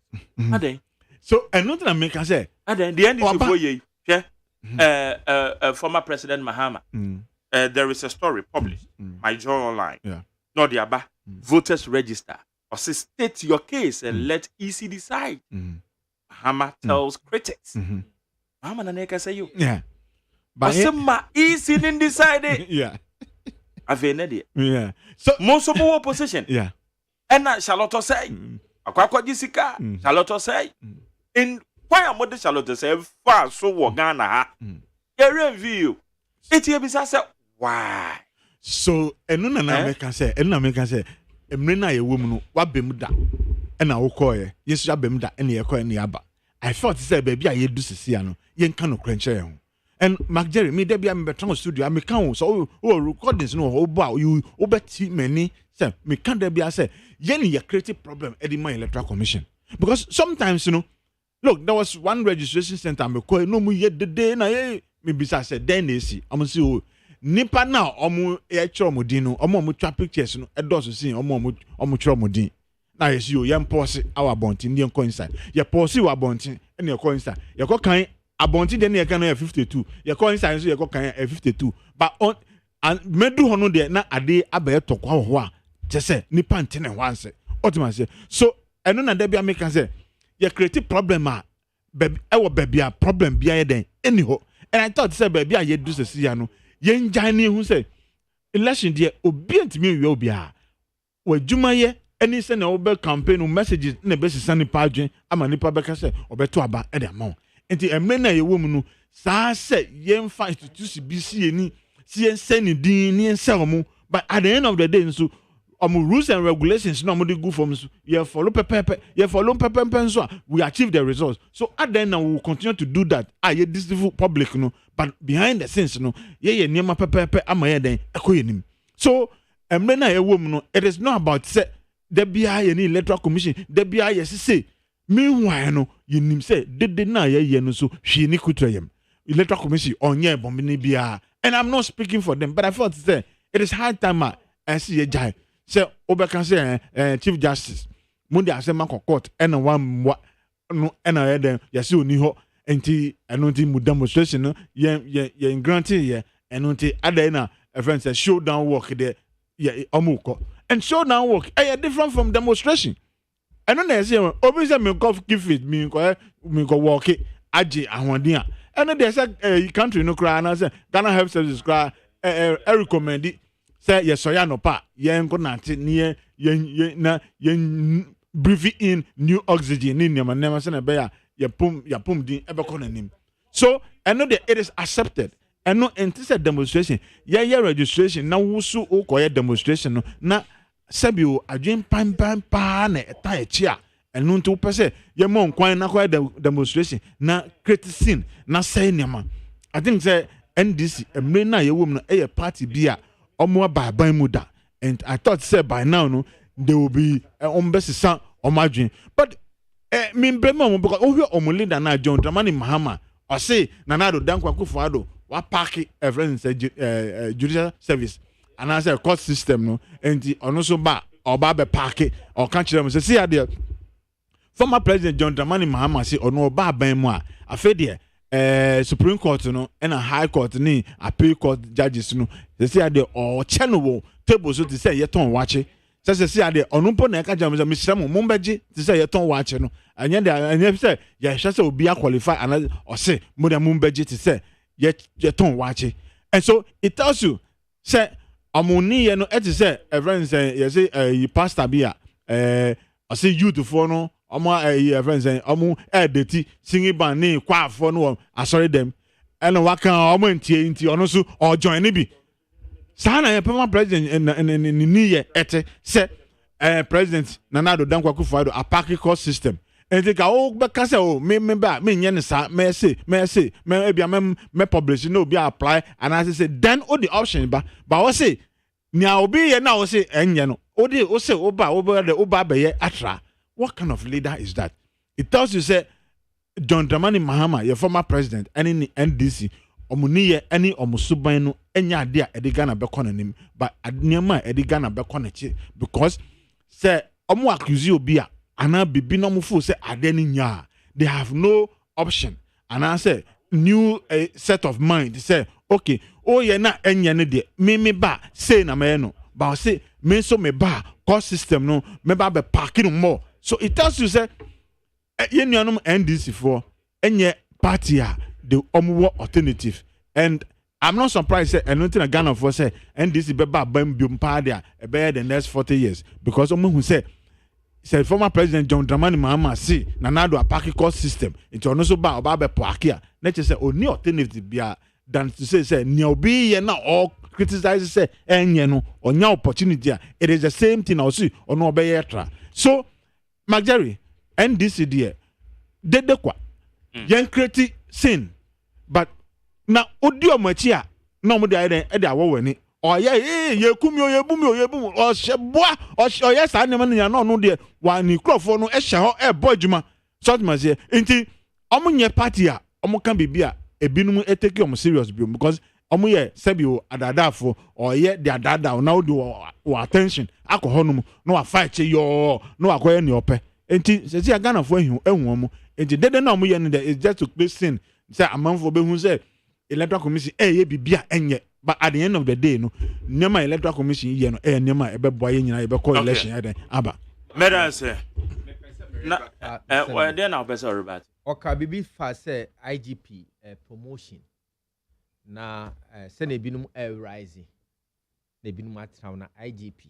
aden so another thing make say aden the end is for ye former President Mahama. There is a story published, MACJERRY online. Yeah. Not the Aba voters register or say state your case and let EC decide. Mahama tells critics. Mahama na neka say you. Yeah. But ma EC didn't decide. Yeah. I've ended it. Yeah. So most of our opposition. Yeah. And Charlotte say Akwa jisika Charlotte say in why am the Charlotte say far so wo Ghana ha ye review it ye bisa say why so enu na me kan say emre na ye wom no wa bem da e na wo koye yesu ya bem da e na ye koye na aba I thought say baby a ye du sisia no ye nka no krenche ho and MACJERRY me dey be am beton studio am kan so recordings no ho ba you obeti many say me kan dey be say ye ni ye creative problem e di my electoral commission because sometimes you know look there was one registration center me call no mu ye dede na ye me bisa say den na esi am say o nipa na omu ye chro modin no omu twa pictures no e do so sin omu chro modin na ye si o ye pause our bonti ndi enko inside ye pause wa bonti e na enko inside ye ko kan abonti de na ye kan 52 ye ko inside so ye ko kan 52 but on and medu hono de na ade abaye tokwa ho a say nipa ntene wanse otima say so eno na da bia make say ye create problem a baby e wo baby a problem bia ye den anyhow and I thought say baby a ye do se sia no ye njan ni hu say election de obi antimi wi obi a wa djuma ye any say na wo campaign messages na be sisa nipa adwen ama nipa be ka say obeto aba e de amount enti emre na ye wo mu no sa say ye mfa institution bi si eni si en send din ni en sell mu but at the end of the day so rules and regulations no mo good forms you follow pepe so we achieve the results so at then now we will continue to do that ye this public no but behind the scenes no ye niema pepe ama ye den ekoyenim so emre na ye wom no it is not about say there be ye ni electoral commission there be ye say meanwhile no yenim say dede na ye no so hwe ni kutrayem electoral commission onye bombini bia and I'm not speaking for them but I felt say it is hard time I see ye jai say obeka say chief justice mundi asema court and one no and I then yesi oni ho enti enonti mu demonstration no ye granted ye enonti ada na a friend say showdown work there ye omuko and showdown work different from demonstration I don't know say obi say me go give it me go work aje ahwandin a and there say country no cry na say Ghana Health Services cry recommend it say yes so ya no pa yen go nante ne yen breathe in new oxygen ni nema say na be ya pum din e be ko nanim so I know that it is accepted and no enti demonstration ya registration na wusu ukoye demonstration no na sabio adwen pam pa na eta echi a enu nti upese ye mo nkwan na koye demonstration na create scene na say nema I think say NDC emre na ye wom no e party bia omo ababan mu da and I thought say by now no they will be ombesisa omadwen but me brema mo because ohwe omulinda na John Dramani Mahama o say Nanado Dankwa Kufuado wa park everything say judicial service and I say court system no and ono so ba oba be park or can kire mo say see there former president John Dramani Mahama say ono oba ban mu a afa de Supreme Court no and a High Court ni appeal court judges no they say there or channel table so to say yeton wache say there onumpo na ka jam say misramo mombaji to say yeton wache no anya there anya say ya hwe say obi qualify and or say moda mombaji to say yeton wache and so it tells you say amoni ye no et say everyone say you say pastor bia I say youth for no friends and editi singing band ni kwa for no sorry them and waka omo nti ono so or join ni bi sana ye pema president ni ye ete say president Nanado Dankwa Kufuado a parking court system and they ka be ka say o me ba me nye ne sa me say me bia me publish no be apply and I say then all the option ba we say nia obi ye na we say enye no o say oba be ye atra. What kind of leader is that? It tells you say John Dramani Mahama, your former president, any NDC, omuniye any omusuban no enya dia edigana bekonanim, but adniama edigana bekonachi because say omu accuse obi a ana bibi no mufu say adeni nya. They have no option. And I say new set of mind say okay, oh ye na enya ne de me ba say na me no, but say me so me ba court system no me ba be parking more. So it tells you say ye nuanom NDC for enye party the omuwo alternative and I'm not surprised say anything Ghana for say NDC be ba bam biom pa dia e be the next 40 years because omu hu say say former president John Dramani Mahama say Nanado a parking cost system into ono so ba oba be parkia na che say oni alternative bia than to say ni obi ye na all criticize say enye no onya opportunity it is the same thing also ono obeye tra so MACJERRY NDC there de kwa yen create sin but na odi omachi a na omo de e de awowani oye ye kumi oye bumi o sheboa o ye sa ne man no no de wa ni krofo no e hye ho e bo adwuma so ma say enti omo nye party a omo kan bibia ebinum e take omo serious because omo ye sebi o adadafo o ye de adada na o do attention akọ no no wa fight yo no akoye ni ope enti se ti Ghana fo ehun omo enti dede na omo ye no is just to play sin say amanfo be hu say electoral commission ye bibia enye but at the end of the day no nema electoral commission ye no nema ebe boye nyina ebe call election eden aba meda say na then now person Robert oka bibi fa say IGP promotion na se na ebinum rise na ebinum atraw na IGP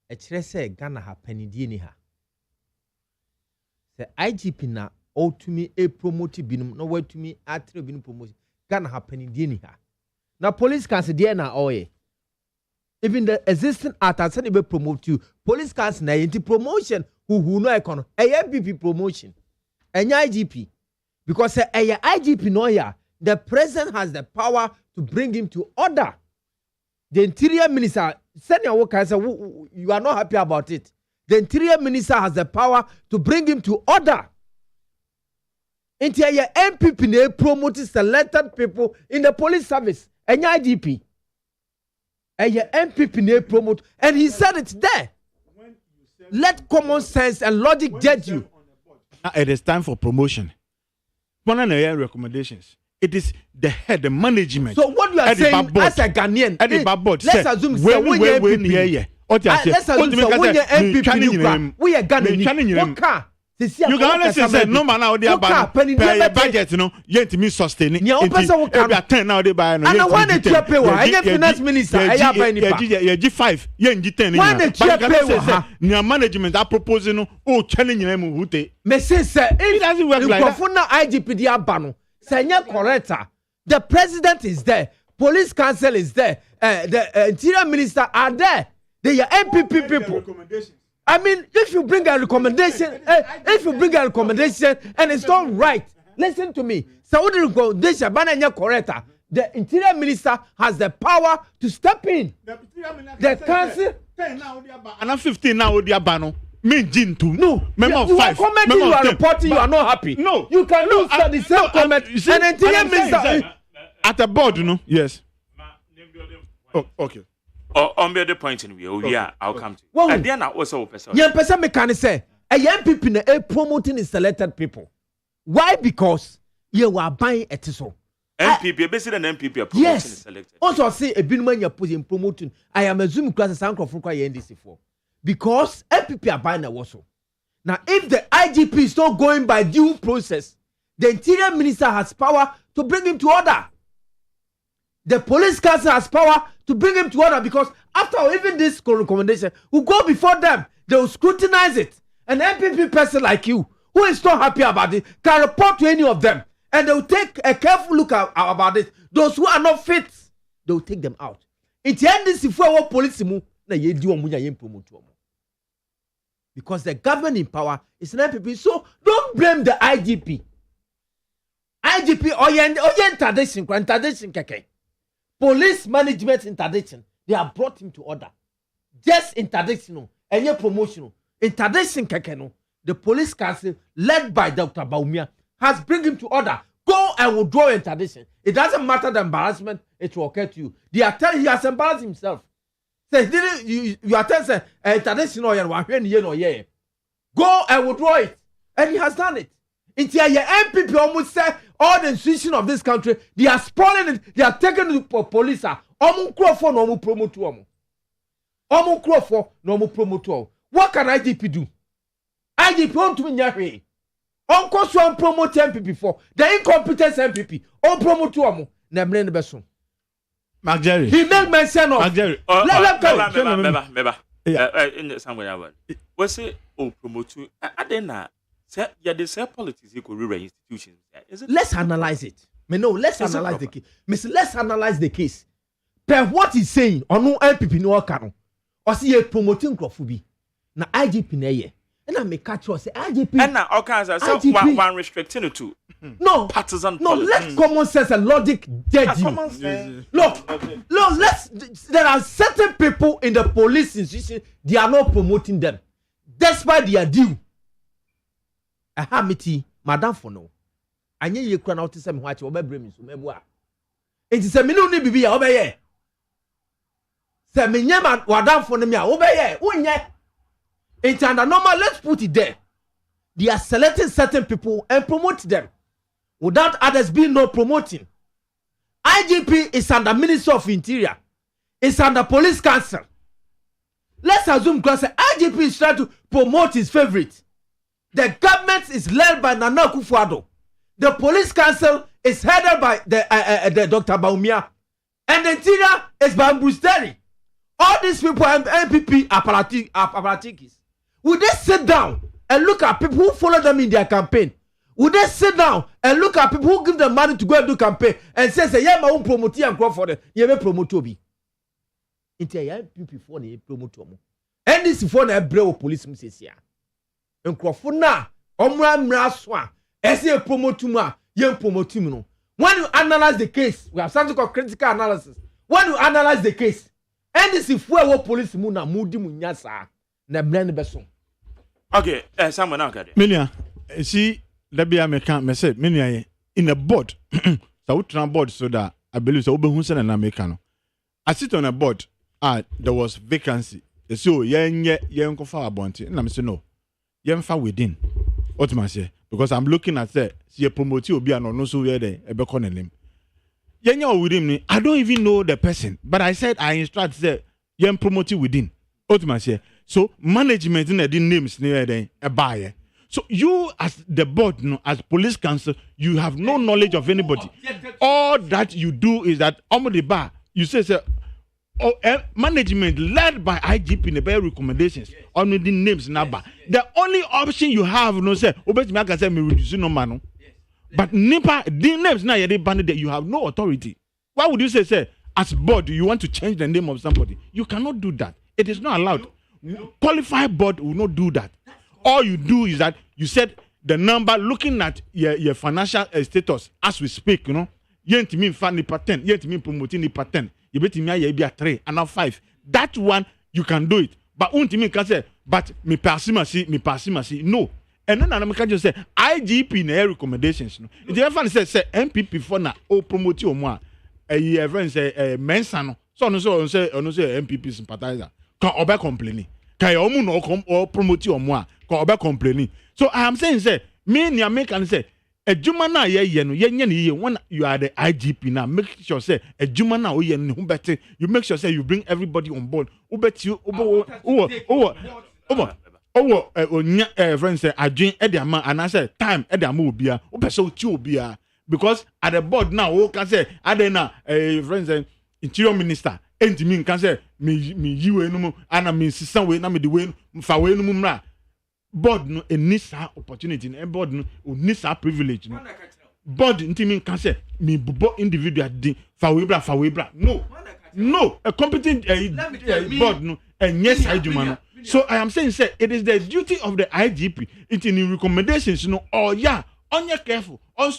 e kire say Ghana ha panidie ni ha se IGP na otumi promote binum na watumi atraw binum promotion Ghana ha panidie ni ha na police council there na oye even the existing act as they be promote you police council na yenti promotion who no econo AMPP promotion enya IGP because IGP no ya the president has the power to bring him to order. The interior minister send your worker say you are not happy about it. The interior minister has the power to bring him to order. Into your MPP they promote selected people in the police service. And your IGP. And your MPP they promote. And he said it there. Let common sense and logic judge you. Now it is time for promotion. One of the recommendations. It is the head, the management. So what you are saying as a Ghanaian, let's assume say we MPP. Let's assume say we MPP. We are Ghanaian. What you can only say no man now they are budget no yet me sustain it. Every 10 now they buy no. And one the chair pay wa. Any finance minister I buy ni pa. Yeah G5 yeah G10 one the chair pay wa. Your management are proposing no oh challenge them who te. Me say it doesn't work like that. IGP di aba no. Say correct. The president is there. Police council is there. The interior minister are there. They are MPP people. I mean, if you bring a recommendation, and it's not right, listen to me. So what the recommendation, correct? The interior minister has the power to step in. The council. 10 now and 15 now they are bano. Me Jin too. No, you are commenting, you are reporting, you are not happy. No, you can use the same comment. And interior minister at the board, you know. Yes. Oh, okay. On the point in we are, I'll come to you. And then I also person. Yeah, person me can say a young people na promoting is selected people. Why? Because you are buying a so. MPP, basically an MPP promoting is selected. Also say a bin man you put promoting. I am assuming class and sound from NDC for because MPP are buying a also. Now, if the IGP is not going by due process, the interior minister has power to bring him to order. The police council has power to bring him to order because after even this recommendation, will go before them. They will scrutinize it. An MPP person like you, who is not happy about it, can report to any of them. And they will take a careful look about it. Those who are not fit, they will take them out. In the end, this is for police because the government in power is an MPP. So don't blame the IGP. IGP interdiction keke. Police management interdiction. They have brought him to order. Just interdiction and your promotion. Interdiction keke no. The police council led by Dr. Baumia has bring him to order. Go and withdraw interdiction. It doesn't matter the embarrassment it will occur to you. They are telling he has embarrassed himself. Say you are telling say interdiction or yeah. Go and withdraw it. And he has done it. It's your MPP almost say all the institutions of this country, they are spoiling it, they are taking it to police. What can IGP do? IGP want to be Uncle Swan promote MPP for the incompetent MPP. On promote to Omo. Nemlen the best. MACJERRY. He make mention of MACJERRY. in somewhere. Was it promote to Adena? Yeah, they say politics equal institutions. Is it? Let's analyze it. Let's analyze the case. Let's analyze the case. Per what he's saying, or no MPP no cano, or see a promoting crofobia. Na IGP na ye. And I may catch you say IGP. And now all kinds of one restricting it to no partisan. No, let common sense and logic judge you. Look, there are certain people in the police institution, they are not promoting them. Despite their due. A hamity, madam for no. I need you crown out to some watch over Bremen, so maybe. It is a minute be obey. Say me nyama wadam for me obey. Unye. It's under normal, let's put it there. They are selecting certain people and promote them without others being not promoting. IGP is under Ministry of Interior. It's under Police Council. Let's assume because IGP is trying to promote his favorite. The government is led by Nana Akufo-Addo. The Police Council is headed by the Dr. Baumia. And the Interior is by Bruce Terry. All these people are MPP apparatchiks. Would they sit down and look at people who follow them in their campaign? Would they sit down and look at people who give them money to go and do campaign and say, yeah, my own promote and crop for them. You may promote to be. Into a MPP for the promote. And this is for the brave police. And Crofuna, Omra Mraswa, as a promote to ma, young promote to. When you analyze the case, we have something called critical analysis. When you analyze the case, and this is where police muna moody munyasa na brand beson. Okay, someone out there. Minia, see, that be American, me say, Minia, in a board, so we board so that I believe so, Oberhunsen and Americano. I sit on a board, there was vacancy. So, young far bounty, and I'm saying no. Young far within. What am I say? Because I'm looking at say, see a promoter will be an no so where they ever call him. Young within me, I don't even know the person, but I said I instruct say, young promoter within. What am I say? So, management in the names near there, a buyer. So, you as the board, no, as police council, you have no knowledge of anybody. All that you do is that, the bar, you say, management led by IGP in the bare recommendations on the names number. The only option you have no say me reduce no man. But NIPA the names now you have no authority. Why would you say as board you want to change the name of somebody? You cannot do that. It is not allowed. Qualified board will not do that. All you do is that you said the number looking at your financial status as we speak, you know. Yet mean funny pattern, yet mean promoting the pattern. You bet me be a 3 and now 5. That one you can do it. But me can say, but me passimasi. No. And then I can just say IGP in air recommendations. No. If you ever say MPP for na o promote or more, a friend say mensano. So say MPP sympathizer. Can obe complaining. Can you no come or promote or more? Can obe complaining. So I am saying say me ni American say. A Jumana ye when you are the IGP now, make sure say a Jumana you make sure say you bring everybody on board. Ubet you friends say I drink Ediama and I say time Ediamu bia, Ubeso Chubia. Because at the board now, who can say Adena friends interior minister, and can say me you and I mean some way na me the way for way no board no needs that opportunity and board no needs that privilege no board ntimi can say me bubo individual din fawebra no a competent board no and yes adwuma no. So I am saying say it is the duty of the IGP in recommendations no onye careful on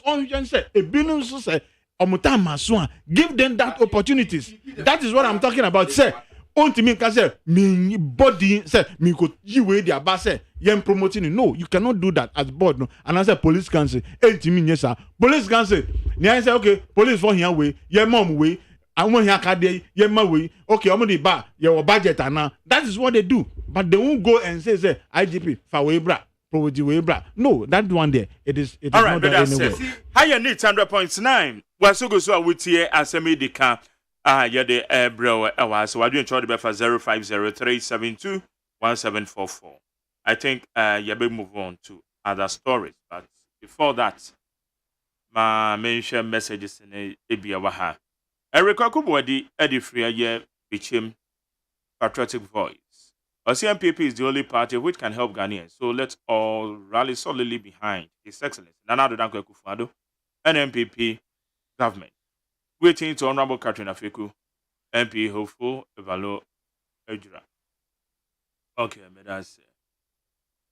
say ebinu so say omutama so give them that opportunities. That is what I'm talking about. Say Ontimi can say me body say me could you way their boss say you promoting it. No, you cannot do that as board. No, and I say police council. Ontimi yes sir. Police council. They say okay, police for here way, your mom way, and when here can your my way. Okay, I'm gonna buy your budget and now that is what they do. But they won't go and say IGP for Webra, Promote Webra. No, that one there. It is all right, not there anywhere. Higher need 100.9. Well, so go so with here as a medical. Yeah, the bro, so I do enjoy the buffer 0503721744. I think you better move on to other stories, but before that, my mention messages in Abia Waha. Eric Akubwadi, Eddie Freya, became patriotic voice. MPP is the only party which can help Ghanaians. So let's all rally solidly behind His Excellency Nana Addo Dankwa Akufo-Addo and MPP government. Waiting to Honorable Catherine Afeku, MP hopeful Evalo Ejura. Okay, that's it.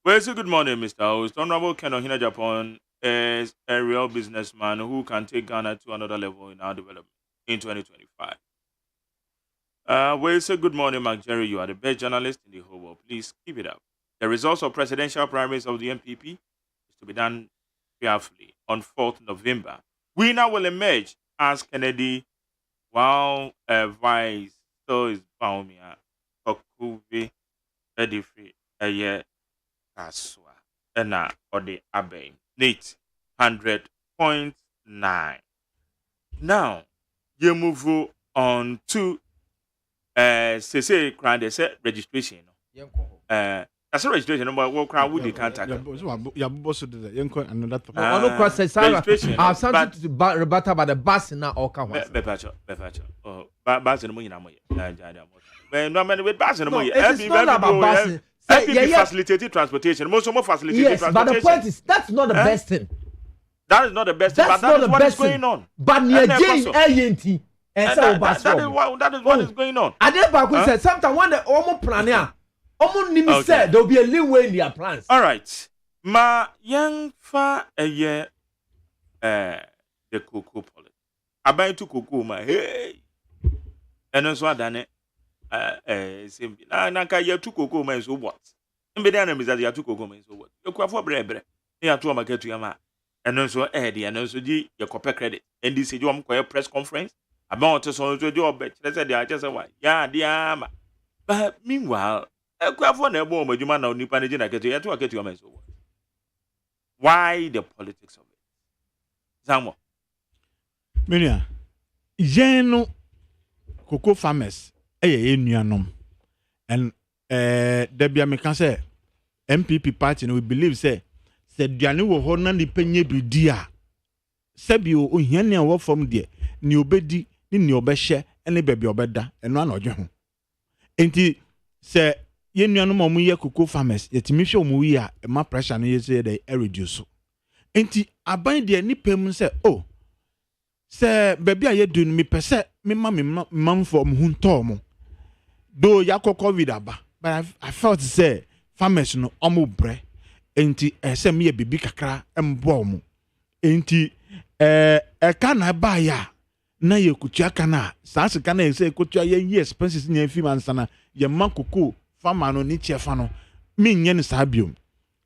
Well, so good morning, Mr. Host. Honorable Ken Ohina Japan is a real businessman who can take Ghana to another level in our development in 2025. Well, so good morning, MACJERRY. You are the best journalist in the whole world. Please keep it up. The results of presidential primaries of the MPP is to be done carefully on 4th November. Winner will emerge as Kennedy, while Vice still is Baumia, Okuve, Edifri, Eye, Kaswa, Ena, or the Abbey. Nate, 100.9. Now, you move on to say registration. That's a registration number. What crowd would you contact? Registration. I've something to rebut about the bus now or come. Oh, bus and money. No man with bus and money. It's not about bus. Facilitated transportation. Most more facilitated transportation. But the point is that's not the best thing. That is not the best thing. But that is what is going on. But near Jane ANT. That is what is going on. And then Baku said sometimes when the Omo plan said there'll be a leeway in their plans. All right. Ma young fa a year the cocoa policy. I buy two cocoa ma hey. And also I done it simply. Na ka ye two cocoa ma so what? Mbe dey na me say you two cocoa ma so what? You kwa for bre. You to market to yama. And also and also di your copy credit. And this is you am press conference. About to so to do bet. Let's say they are just a why. Yeah, dear. But meanwhile, a craft for never more you man now nipa na get to get you so. Why the politics of it? Samo. Minia. Jeno cocoa farmers nuanom. And Debia me can say MPP party we believe say duane wo ho na nipenye bidia. Sebio ohiane a wo from there. Ni obedi ni obehye ene baabi obeda eno anodwe ho enti se ye nuanom omu ye cocoa farmers yetimi hwe omu yi a ma pressure no ye say dey reduce enti aban de ni pem se se baabi a ye du mi pese me ma from hu nto mo do yakọ covid aba but I felt say farmers no omu bre enti se me ye bibi kakra embo omu enti ka na ba ya na ye kutua kana saa sika na ye say kutua ye expenses nya fi mansana ye makoko farmer no ni chefa no me nye ne saa biom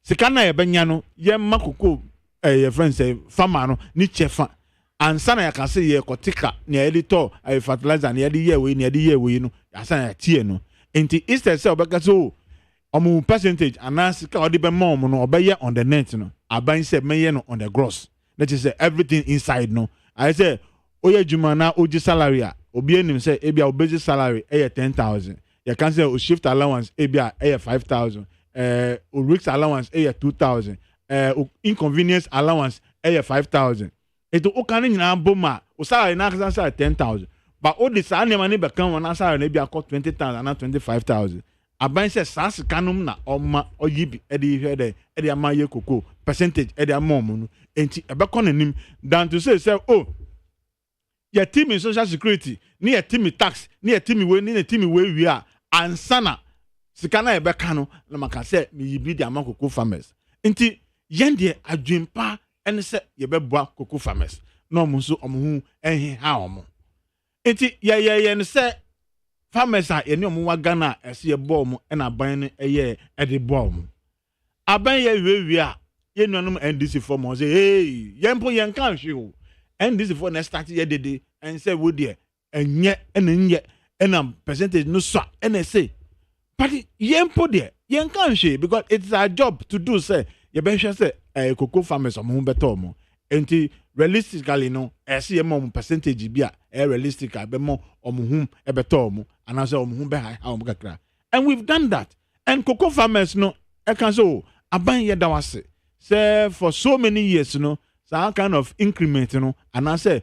sika na ye benya no ye makoko ye friend say farmer no ni chefa ansana ya kan say ye kotika na editor fertilizer na ye di ye we no asana ya tie no enti instead say obeka so omu percentage anas ka odi be mom no obeye on the net no aban say meye no on the gross that is everything inside no I say oye juma na oji salary a obi enim say ebia obezi salary 10,000 you can say o shift allowance ebia 5,000 o risk allowance 2,000 inconvenience allowance 5,000 eto o kan nyina boma o salary na kan say 10,000 but o de sa nema ne be kan wona salary na ebia 20,000 na 25,000 aban say sans kanum na oma oyibi ede hwe ede amaye koko percentage ede amom no enti ebe kon nanim dan to say your team in social security, ni a team in tax, ni a team in a team where we are, and sana, Sikana Ebekano, Lamaka said, me be the among cocoa farmers. Inti, Yendi, a dream pa, and said, ye be bois cocoa farmers. No musu omu, and how mo. Inti, and said, farmers are in your Mwagana, as ye bomb, and a buying a year at the bomb. I buy ye we are, ye no and this is for me, say, hey, Yampo Yan can't you. And this is for next start year day and say would dear and yet and percentage no so and say but yempo there yen can she because it's our job to do say you bench say cocoa farmers am hum better mo enti realistically no see mo percentage bia realistic be mo hum e better mo and I say hum be high how kakra and we've done that and cocoa farmers no e can so aban ye da wase say for so many years no some kind of increment no and I say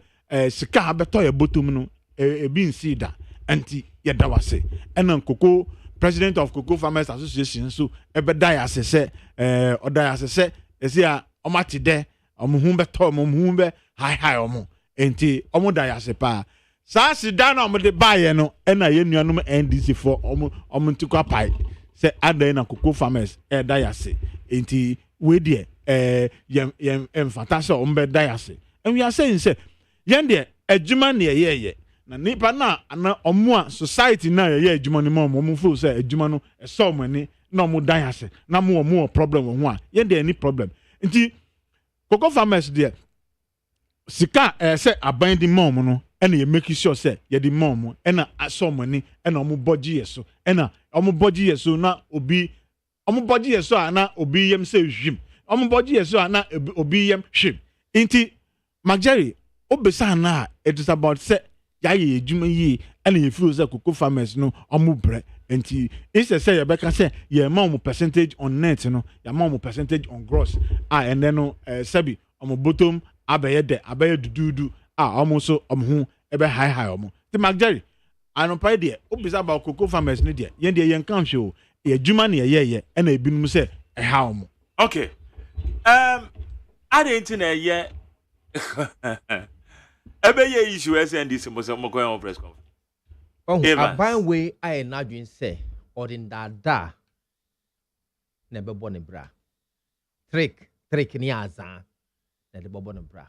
sika beto ye bottom no e bi nsi da anti ye da wase and cocoa president of Cocoa Farmers Association so ebeda ya sese oda ya sese esi a omati de omuhu beto omuhu be high omu enti omu da ya sepa sa sida na omu de baye no na ye nuanum NDC for omu ntikwa pai se ada na Cocoa Farmers da ya se enti we de yem emfatase omu be da ya se and we are saying say yen de adwuma na ye na nipa na omu a society na ye adwuma ni mo feel say adwuma no so mani na omu dan ase na mo problem wo a yen de any problem nti Cocoa Farmers there sika say aban di mom no na ye make sure say ye di mom na so mani na omu boji yeso na omu boji yeso na obi omu boji yeso na obi yem say hwim omu boji yeso na obi yem hwim nti MACJERRY obesa na it is about say ya ye adwuma yi and you feel say Cocoa Farmers no omu bre enti is say you beka say ye ma omu percentage on net no ya ma omu percentage on gross and then no sabi omu bottom abaye dudu omu so omu hu ebe high omu the MACJERRY anopa de obesa about Cocoa Farmers no de yen de yen kan hwe ye adwuma na ye and ebinum say ha omu okay ade nti na ye ebe ye issue SNDC mo ko on press conference aban we I na dwen say odindada na bebo ne bra trick ni azan na de bebo ne bra.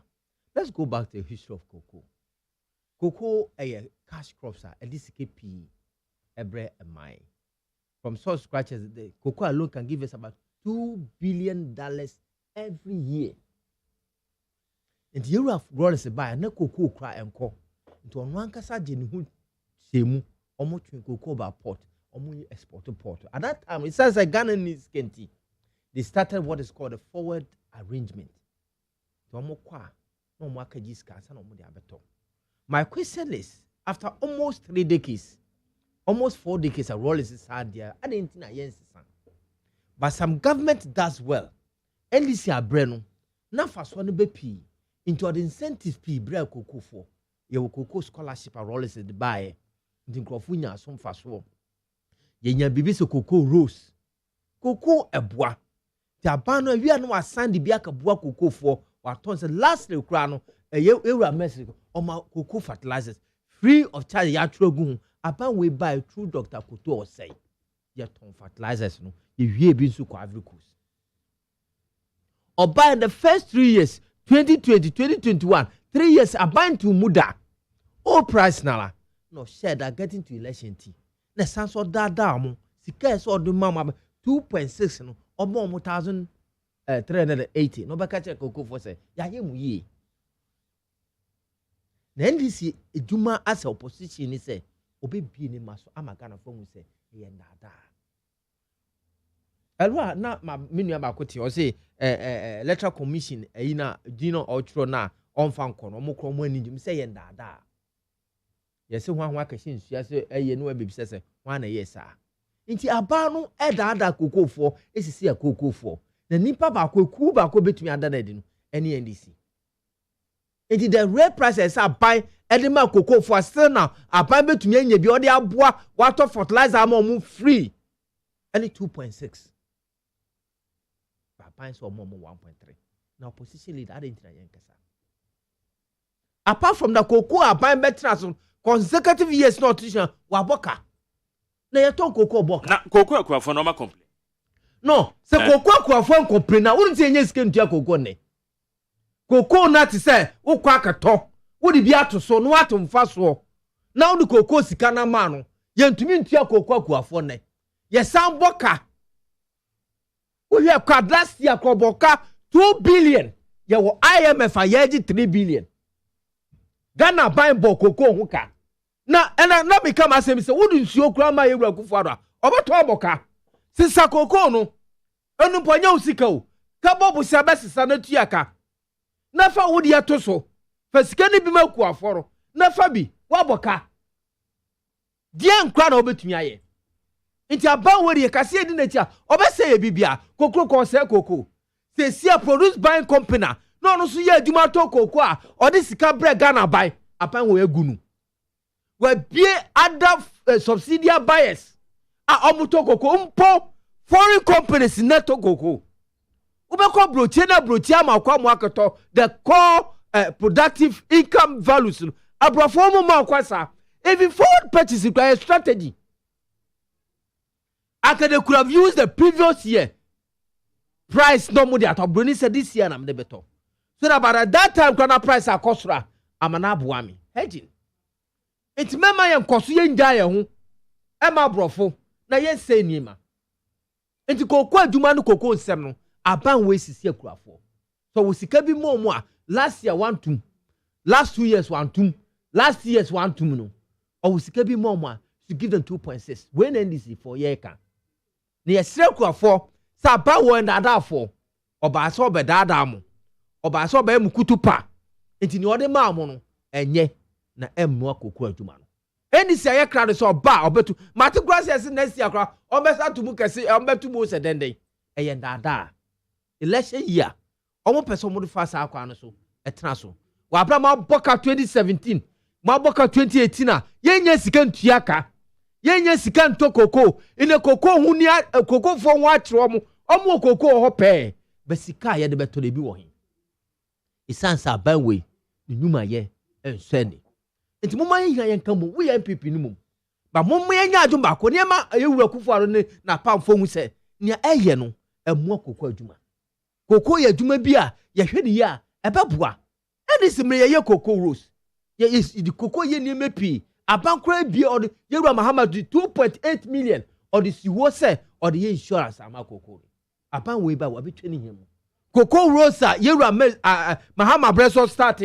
Let's go back to the history of cocoa a cash crops are LDCKP ebre mine from source scratches. The cocoa alone can give us about $2 billion every year. And the year of growers buy na cocoa cry and call into one kasa jenu semu almost cocoa by port almost export to port. At that time it says like Ghana needs scanty. They started what is called a forward arrangement. My question is, after almost 3 decades, almost 4 decades, a role is hard there. I didn't think but some government does well. NDC abreno na fasone bepi into the incentive p bra cocoa for your cocoa scholarship a role is the buy the crofunya some faso yenya bibi so cocoa rose cocoa eboa the abano we are no assign the biaka boa cocoa for what turns lastly crano a message on my cocoa fertilizers free of charge ya trogu aban we buy through Dr. Koto or say ya ton fertilizers no you be so Ivory Coast. Or by the first 3 years, 2020, 2021, 3 years, I bind to Muda. All price now. No, share that getting to election tea. The sense of that down, Sikas or the mama 2.6 no, or more 1,380. No, but catch a cocoa for say, Yahimu ye. Then this is a Juma as opposition is say, Obe being in Maso, I'm a kind of phone say, Yenda. Elwa na ma menu abakoti o say electoral commission na dino outro na onfa nko no mo kro mo ani say ye ndada ye se hwan akahye nsua se eye no abebi se hwan na ye sa nti aba no edada kokofo esisi ya kokofo na nipa ba ku ba ko betumi ada na di no ene NDC nti the real price are buy edema kokofo still now aban betumi anya bi o de aboa water fertilizer am free any 2.6 so more 1.3. Now position leader I didn't yankasa. Apart from the cocoa buying better consecutive years not teaching waboka. Na you talk cocoa boka. Na cocoa kwa for normal complaint. No, se cocoa kwa for complaint na wouldn't say yes can to cocoa ne. Cocoa na ti say wo kwa akato. Wo di bia to so no atom fa so. Now the cocoa sika na ma no. Yentumi ntua cocoa kwa for ne. Yesan boka. We have got last year Koboka 2 billion. You will IMF a year 3 billion. Ghana buying Bokoko Huka. Now, and I not become as him say, wouldn't you grandma you will go for her? Over Toboka. Since Sakokono, Onuponyo Siko, Kabobu Sabas Sanatiaka. Nafa would ya toso. First can be Melkua for Nafabi, Waboka. Dian crown over to me. Inti aban wori ekase di nature obese ye bibia kokro konse koko se sia produce buying company no so ye adwuma to koko a odi sika bre Ghana buy apan wo egunu we bie other subsidiary buyers omuto koko mpo foreign companies neto koko ubeko brochie amakwa mu akoto the core productive income values abrafo mu makwasa even forward purchase require strategy. After they could have used the previous year price no more at Bruni said this year I'm the better. So that by that time kana price a kosra amana buami hedging. It's mema yam kosu yen jaya hu ema brofo na yen say nima. Enti koko adwuma no koko nsem no aban we sisi akurafo. So we sika bi mo a last year 1-2 last 2 years 1-2 last years 1-2 no. Or we sika bi mo a to give them 2.6 when NDC for year kan. Ni esre akurafo sa ba wo ndada for oba so be dada mo. Oba so be mu kutupa. Enti ni ode ma mo no enye na emu akoko adwuma no. NDC aye kra so ba obetu mate gracias next year kra obesa to mu kese obetu mo se denden. Eye ndada. Election year omo person mo fa sa akwa no so etena so. Wa bra ma boka 2017 ma boka 2018 a yenya sika ntuaka yenya sika nto koko ine koko hu ni koko fo ho akire omo koko ho pe be sika ye de beto de bi wo hin isansa banwe ni nyuma ye ensene enti mo man yan yan kan mo we MPP ni mum ba mo mo yenya adwo ba ko ne ma ewura kufu aro ne na pamfo hu se ne eye no emu koko adwuma koko ye adwuma bi a ye hwede ye a ebeboa eni simre ye koko rose ye di koko ye ni mepi abankora bi or yewura Muhammad 2.8 million or the siwo se or the insurance ama koko aban we ba wa betwe ni hemu koko rosa yewura Muhammad breso start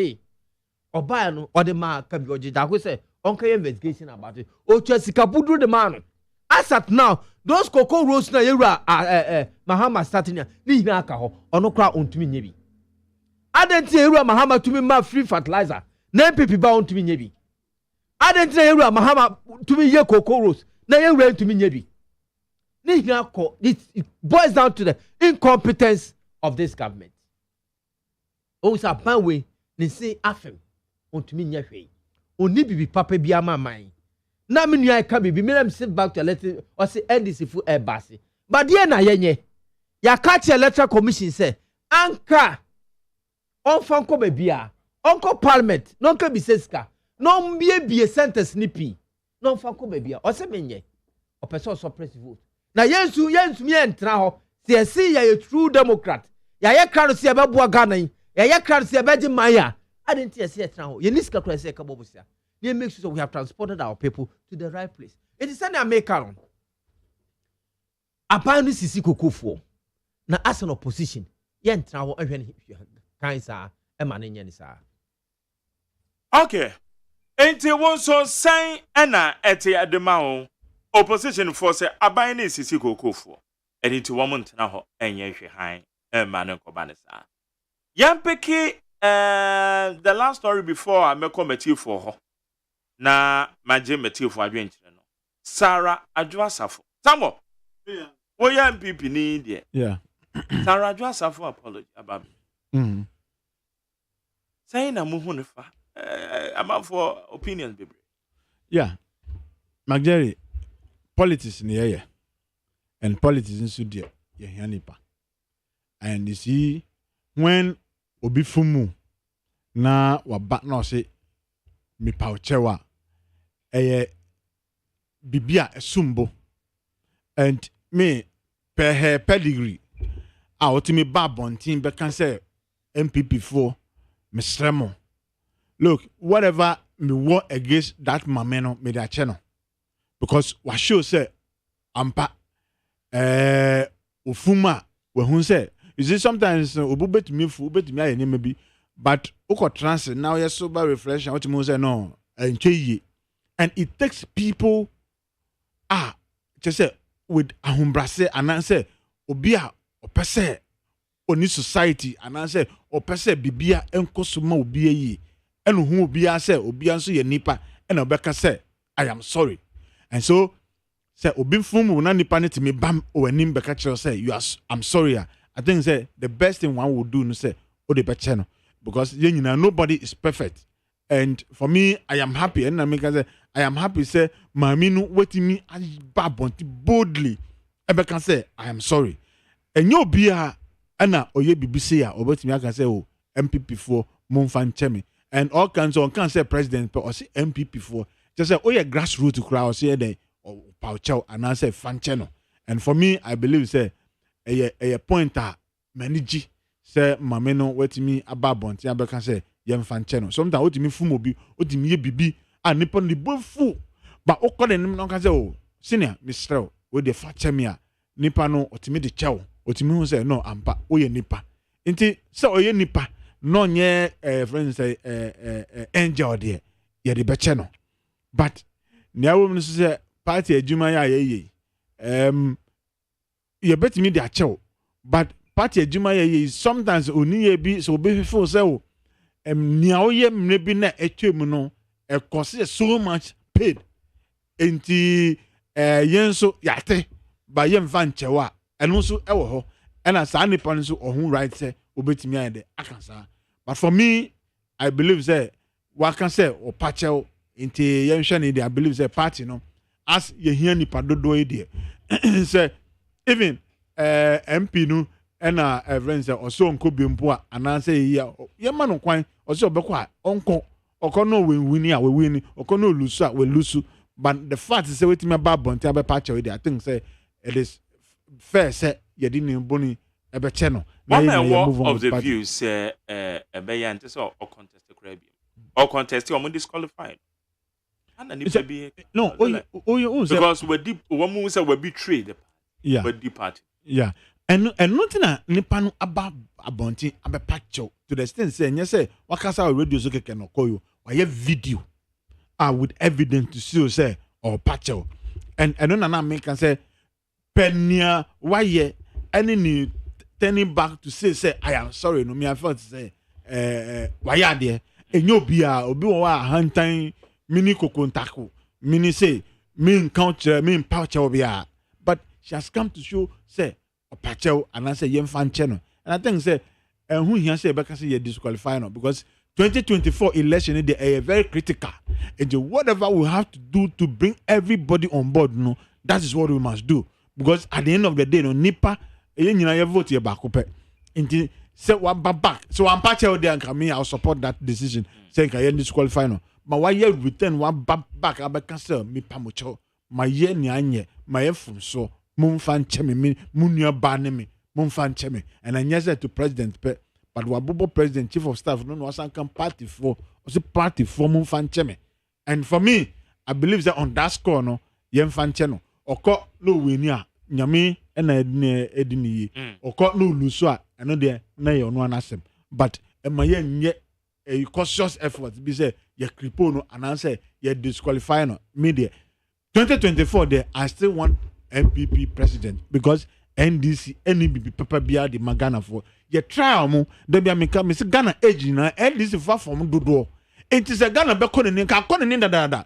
oba no or the ma ka bi ojida ko se onka investigation about it o twa sika budu the man as at now those koko rose na yewura Muhammad start ni hina aka ho ono kra ontumi nyebi adenti yewura Muhammad tumi ma free fertilizer na MPP ba ontumi nyebi adenti yewura Muhammad tumi ye koko rose na yewura ontumi nyebi ni hina ko it boils down to the incompetence of this government. O sa banwe ni say afem ontumi nya hwei oni bibi papa bi ama man na me nua ka bibi me let me sit back to let or say NDC fu ebase but there na yenye ya catch electoral commission say anka on fanko be bia onko parliament no ka bi seska no mbie sentence ni pi no fanko be bia o se menye o person suppress vote na yensu mi entra ho se esi ya true democrat ya ye kra se be boa Ghana ya ye kra se be gi maya adenti esi etra ho ye niska kra se ka bobusia they make sure we have transported our people to the right place. It is an American. Apparently, Sisi Kokofo. Now, as an opposition, yen travel and cancer, a man in Yenisa. Okay. Ain't it one so sign Anna at the Mao? Opposition force Abani Sisi Kokofo. And it's 1 month now, and Yashi High, a man in Kobanesa. Yampeki, the last story before I make committee for her. Na MACJERRY for adventure no Sarah Adwasafo Samo wo ya MPP ni die Sarah Adwasafo apology about say na mu hu ne fa about for opinions baby MACJERRY politics ni ye and politics nso die ye hia nipa and you see when obi fumu na waba na say mi pauchewa bibia esumbo and me per her pedigree out me babontin be can say MPP for Mr. Look, whatever me war against that mameno me da channel because what show say ampa ufuma we hun say you see sometimes obubet me fu bet me aye maybe but uko transit now you're sober reflection what you say no and it takes people just say with ahumbrase and answer obia opese oni society and answer opese bibia enkosuma obia yi enu hu obia say obia nso ye nipa and obeka say I am sorry and so say obi fumu na nipa ne timi bam owanim beka kire say I'm sorry I think say the best thing one would do no say o de be che no because nobody is perfect. And for me, I am happy. And I say I am happy say mami no wetimi ababonti boldly ebe can say I am sorry enyo bia ana oye bibi say ya obetimi aka say oh MPP for Monfan Chemi and all kinds of can say president but or say MPP for just say oh yeah grassroots crowd say then or pauchow and I say fan channel and for me I believe say a pointer manage say mame no wetimi ababonti abeka say yem fan channel sometimes wetimi fumo bi wetimi ye bibi and nippon the bofu but okọ de nim no ka say oh senior Mr. we the fa chemi a nipa no otimi de chew otimi hu say no ampa oye nipa nti say oye nipa no nye friends say angel there ye de be che no but niawo no say party adwuma ya ye ye betimi de achew but party adwuma ye sometimes oni ye bi so be feel say oh niawo ye mre bi na etwem no it costs so much paid enti yenso yate ba yem fan chewa eno so ewo ho ena sa nipa nso ohun right say obetimi ade akansa but for me I believe say what can say or patchel enti yenhwe ne I believe say party no as ye hia nipa dodo e de say even MP no ena friends say oso nko bempo a ananse ye ma no kwan oso obekọ a onko okono we win a we win okono lose a we lose but the fact is say wetin me ba bonti abe patch we I think say it is fair say ye di ni boni ebe che no one of the views say ebe ya nte so o contest crab or contest o disqualified and ni be no because we deep one say we betray the yeah we deep party yeah and nothing na nipa no aba abonti abe patch to the extent say nya say wakasa radio so keke no koyo why video with evidence to see say or patch and no na make can say penia why any ni turning back to say I am sorry no me I felt say why are there enyo bia obi wa hantan mini kokontako mini say me culture me patch bia but she has come to show say patchel and I say yem fan channel and I think say who here say because you disqualify no because 2024 election they are very critical and whatever we have to do to bring everybody on board no that is what we must do because at the end of the day no nipa nyina ye vote ye back up nti say one back so one patchel there and me I'll support that decision saying can you disqualify no but why you return one back abeka say me pamocho my ye ni anye my fun so Monfan Chemi, Munya Banemi, Monfan Chemi, and I answer to President but Wabubo President, Chief of Staff, no one can party for Monfan Chemi. And for me, I believe that on that score, no, Yem Fan Cheno, or caught no winia, Yami, and Edini, or caught no Lusua, and no there, nay on one ASEM. But my yet a cautious effort, be say, ye cripono, and answer, ye disqualifying media. 2024, there, I still want MPP president because NDC NBP Papa Bia the Magana for ye trial mo de bia me come say Ghana age na NDC fa from dodo enti say Ghana be kone ni ka kone ni dada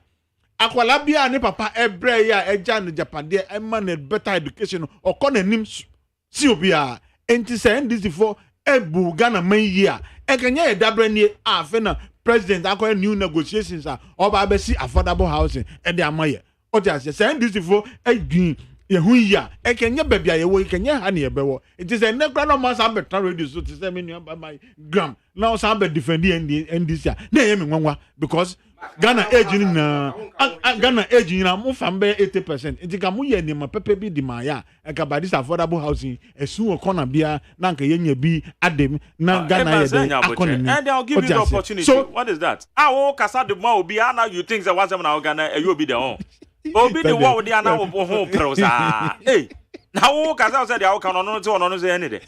akwala bia ni papa ebre ya eja no Japan de e man better education o kone nim si obia enti say NDC for ebu Ghana man year e kanya e dabre ni afa na president akwa new negotiations oba be si affordable housing e de amaye o just say NDC for edwin ye hu ya e kenye bebia ye wo kenye ha ne ye bewo it is a nekra no man sam betan radio so to say me nua my gram now sam be defend NDC na ye me nwanwa because Ghana age ni na Ghana age ni na mo fam be 80% it ka mo ye ni ma pepe bi di ma ya e ka ba this affordable housing esu okona bia na nka ye nya bi adem na Ghana ye de akona ni and I'll give you the opportunity so what is that wo kasa de ma obi now you think that was na Ghana you be the on Obi the one with the ana wo ho pro sa. Hey. Now wo kasa say the can no say any day.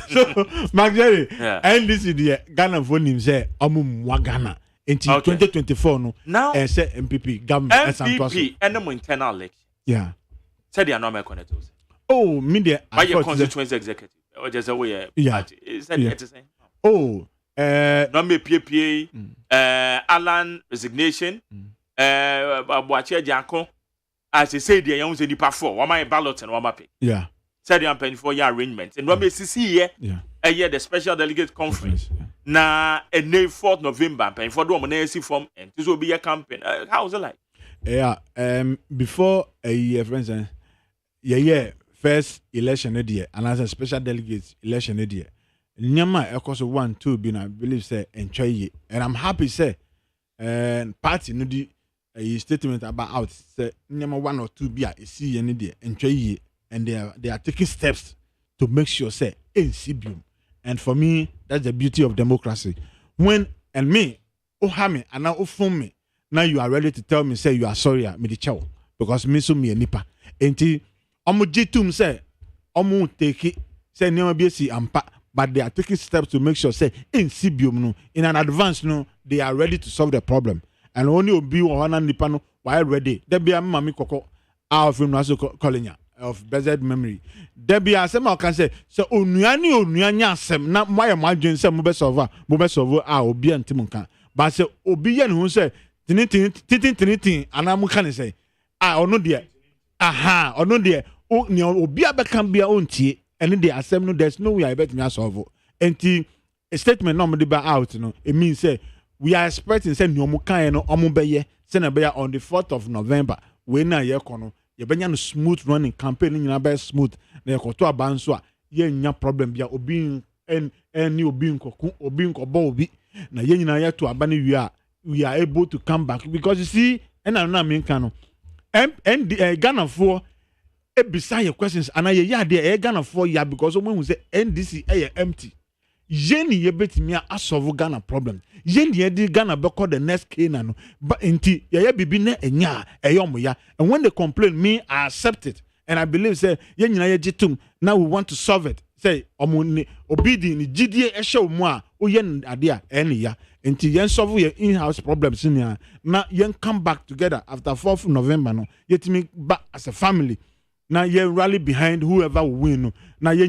So MACJERRY NDC the Ghana for him say omumwa Ghana until 2024 no now and say MPP government MPP and the internal election. Yeah. Say they are not connect to. Oh, media by your constituency executive or just a way party. Is that it saying? Oh, no me PPA Alan resignation Boache Janko as I say the young say nipa 4 one my ballot and one my pay. Yeah. Said I'm paying for your arrangement and what me see here. Yeah. A year the special delegate conference. Na a 4th November paying for the one see from and this will be a campaign. How's it like? Before a year, for instance, first election idea, and as a special delegates election idea. Nyama ekos 1 2 be I believe say enjoy ye. And I'm happy say party no di a statement about out say nyama 1 or 2 be a see any day enjoy ye, and they are taking steps to make sure say NCBum. And for me, that's the beauty of democracy. When and me, me and now me, now you are ready to tell me say you are sorry, me the chow because me so me a nipa. Enti omo jitum say omo take it say nyama be si ampa. But they are taking steps to make sure say in CBM no in an advance no they are ready to solve the problem. And only obi one nipa no why ready. There be a mami koko out of no so calling ya of blessed memory. There be a some can say so onuanya asem na my imagine say mo be solve obi antimunka. But say obi yan who say tin anamu can say ono there ono there obi abekan bia ontie. And in the assembly, there's no way I bet me solve. And a statement normally by out, it means say we are expecting send no mukano omubeye, send a bear on the 4th of November. When I yakono, you been smooth running campaign in a smooth, ne koto abanswa, ye nya problem bia obin and you being koku or being kobobi. Na ye na to abani we are able to come back because you see, and I'm not mean cano. And Ghana for. Beside your questions, and I there Ghana for ya because when we say NDC empty. Jenny ye bet me a solve Ghana problem. Jenny ye Ghana be called the next Canaan. But inti ye bibi ne enya ya. And when they complain, me I accept it. And I believe say ye jitum. Now we want to solve it. Say omuni obidi ni GDA esho mwa o yen adia eni ya. Inti yen solve your in-house problems in ya. Now yen come back together after 4th November no. Yet me back as a family. Now ye rally behind whoever will win. Now ye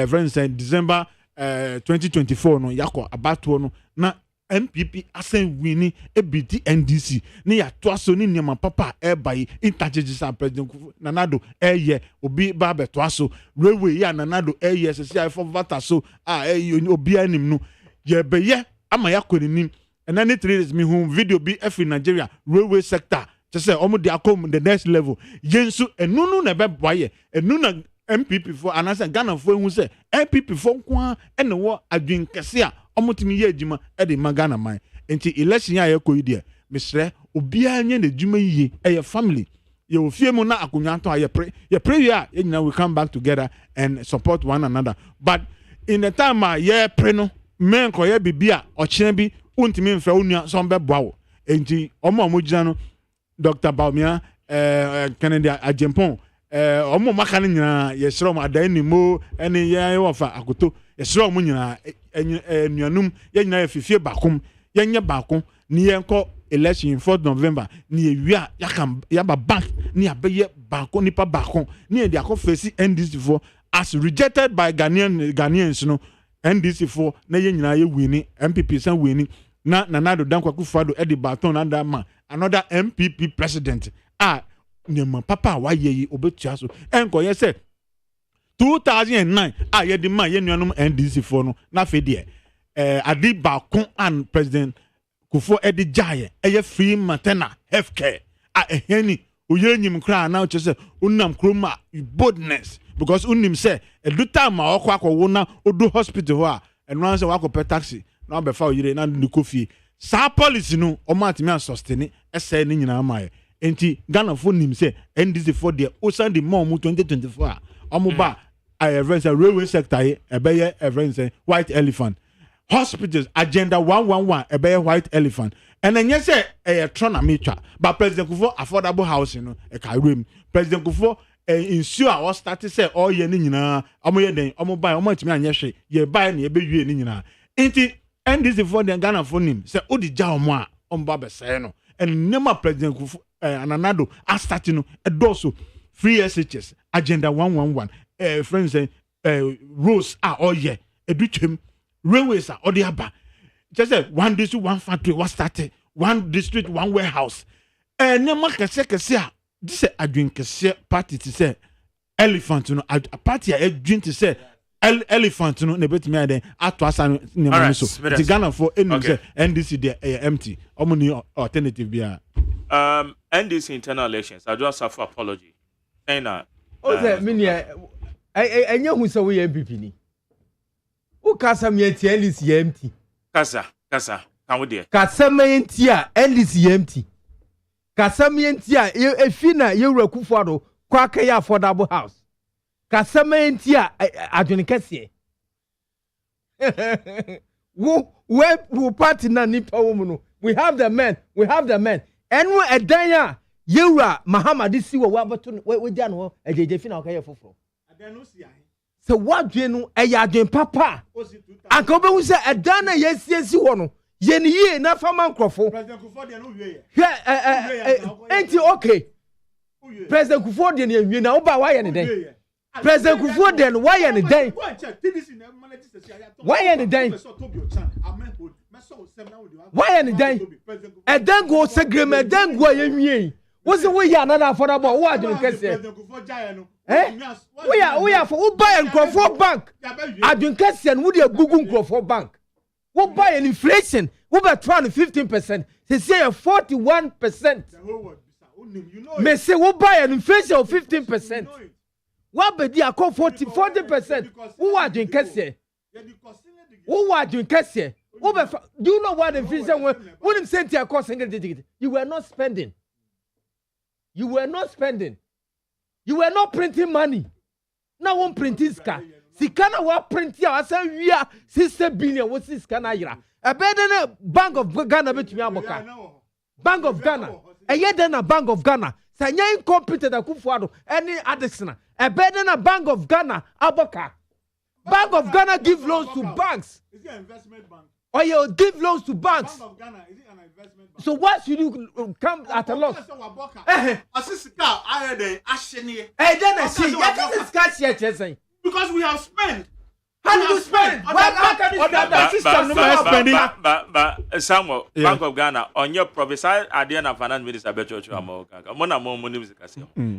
for instance December 2024 no yako about no na MPP ASEM winning EBT NDC ni ya twaso ni nyama papa by interdiction president Nanado ye obi ba be twaso railway ya Nanado ye sesi for vata so obi anim no ye be ye ama yakoni nim and then 3 days me home video be every Nigeria railway sector. Just say omo dey come the next level yensu enunu na be boye enunu MPP for anasa Ghana for hu say MPP for kwa ene wo adwen kese a omo timi ye adwuma e dey Ghana man enti election ya ye koyi de mesre obi anya na adwuma yi e family ye ofie mu na akonwa to ye pray ya ye nyina we come back together and support one another but in the time ye pray no men ko ye bibia ochene bi untimi mfra onua so be boa wo enti omo gina no Dr. Baumia, Kennedy Ajempon, Omo Makani, Yesrom, Adanimo, any Yafa Akuto, Yesrom Munia, and Yanum, Yana Fifia Bakum, Yanya Bakum, Nianko election 4th November, near Yakam Yaba Bank, near Baye Banko Nipa Bakon, near the Akofesi NDC4, as rejected by Ghanaians, no, NDC4, Nayana winning, MPP winning. Na Nanado Dankwa Kufado Eddie Baton and that man, another MPP president. Nema papa why ye obetuaso. Enko ye say 2009 ye the man ye nuanum NDC for no na fe de Adi Bakon and President Kufo Eddie Jaye eye free maternal healthcare. Eheni oyenyim kra na che say unam kroma boldness because unim say eduta ma okwa akwo na odu hospital ho a enwan say wakọ taxi. Now before you na the coffee. Sa policy no omatimi sustain ese ni nyina amaye. Enti Ghana for nim say NDC for the osan the more 2024. Omoba railway sector ebeye everything white elephant. Hospitals agenda 111 ebeye white elephant. And then you say trona metra but President Kufo affordable housing no e ka room. President Kufo ensure our started say all ye ni nyina omoye den omoba omatimi anye hwe ye buy na ye bewie ni nyina. Enti NDC for the Ghana for him say odi ja omo a omba be say no and nema President Kufu Ananado a starting a doso free SHS agenda 111 friends roads are all year edutwem railways are odi aba just say one district one factory was started one district one warehouse nema kese a this adwin kese party to say elephant no a party a adwin to say elephant no na betimi aden ato asa ne so the Ghana for NDC there empty omuni alternative bia End these internal elections. I just have apology. Saying that. Ose minia enye hu se we MPP ni. Wo kasa me enti endis ye empty. Kasa. Can we there? Kasa me enti a endis ye empty. Kasa me enti a efi na ye wura Kufuado kwa ka ya affordable house. Kasa me enti a adwene kese. Wo party na nipa wo mu no. We have the men. Enwo edan a yewura Mahamadi si wo waboto we dia no ejeje fi na okaye foforo. Adan no si ahe. Se wadwe no eyadwen papa. Anka obehu se edan na yesiesi wo no. Ye ni ye na fama nkrofo. President Kufuor de no wie ye. Enti okay. President Kufuor de na wie na wo ba wa ye ne den. President Kufuor de no wa ye ne den. Wa ye ne den. Why any day? And then go segregate, then go ye. What's the way you are not affordable? What do you say? We are for buy and Crawford Bank. I don't catch and would you Google Crawford Bank? What buy an inflation? What about 15%? They say 41%. May say what buy an inflation of 15%. What be the call 40%? Who are doing catch? Who are doing catch? Do you know what the inflation was? When him sent your cost, you were not spending. You were not printing money. Now one printing scar. Sikana wa print ya asa wia 60 billion what is kana yira. A better Bank of Ghana betumi aboka. Bank of Ghana. A yet Bank of Ghana. Sanya incompetent Akufuado any additional. A better Bank of Ghana aboka. Bank of Ghana give loans to banks. Is it an investment bank? Or you give loans to banks. Bank of Ghana, is it an investment bank? So why should you come at a loss? Because we have spent. How do you spend? How can you spend that system? Samuel, Bank of Ghana, on your prophesy, idea and finance minister, Becho America. Mona money is a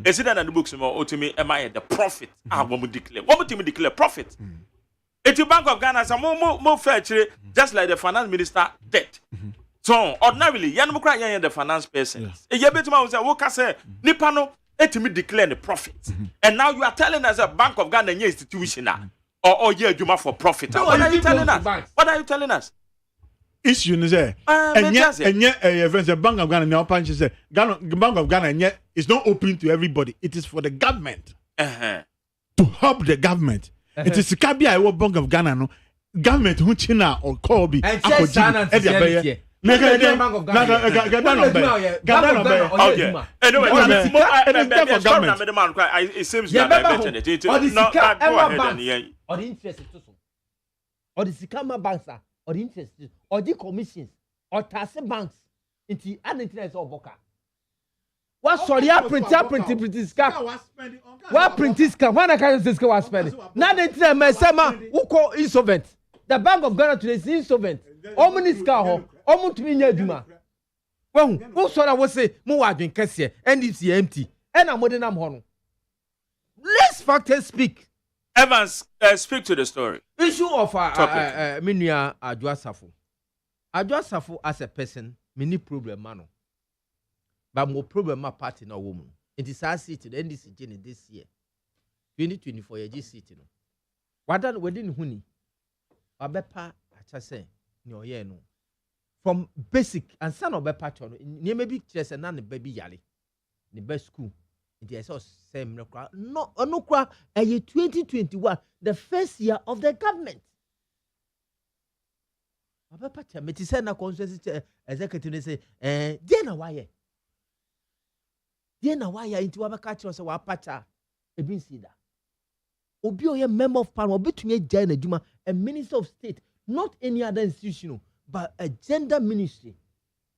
is it in the books more to me? Am I the profit? I want to declare. What would declare profit? It's Bank of Ghana is more fair, just like the finance minister debt. So ordinarily, Yanmukra the finance person. A year better was a worker say, Nipano, let me declare the profit. And now you are telling us a Bank of Ghana institution or yeah, you for profit. What are you telling us? What are you telling us? Issue is there. And yet, the Bank of Ghana now punches say Bank of Ghana and yet it's not open to everybody. It is for the government to help the government. It is Kabia I Bank of Ghana no government who China or Kobe. And it seems that I mentioned it. No, go ahead. Or the interest or the Sikama banks or the interest or the commissions or Tase banks into an interest of Boka. What sorry, I print what print this car? When I can't say was spending. Now the interest may say, who call insolvent. The Bank of Ghana today is insolvent. Omniska, Omutminia Duma. Well, who saw I was say, more than Cassia, and it's empty, and I'm modern honor. Let's factors speak. Evans, speak to the story. Issue of Minia Adwasafu. Adwasafu as a person, many problem, man. But more problem, my party, no woman. It is our city, the NDC this year. 2024 year city. What done within Huni? Abepa, I say, no, yeah, no. From basic and son of a patron, near maybe just another baby yali. The best school. It is also same no cry a year 2021, the first year of the government. Abepa, Metisana consensus executive say, Diana why? Diana why into our catch us our patcha a bin cedar. Obio a member of parliament, between Jana Juma, a minister of state, not any other institution, but a gender ministry.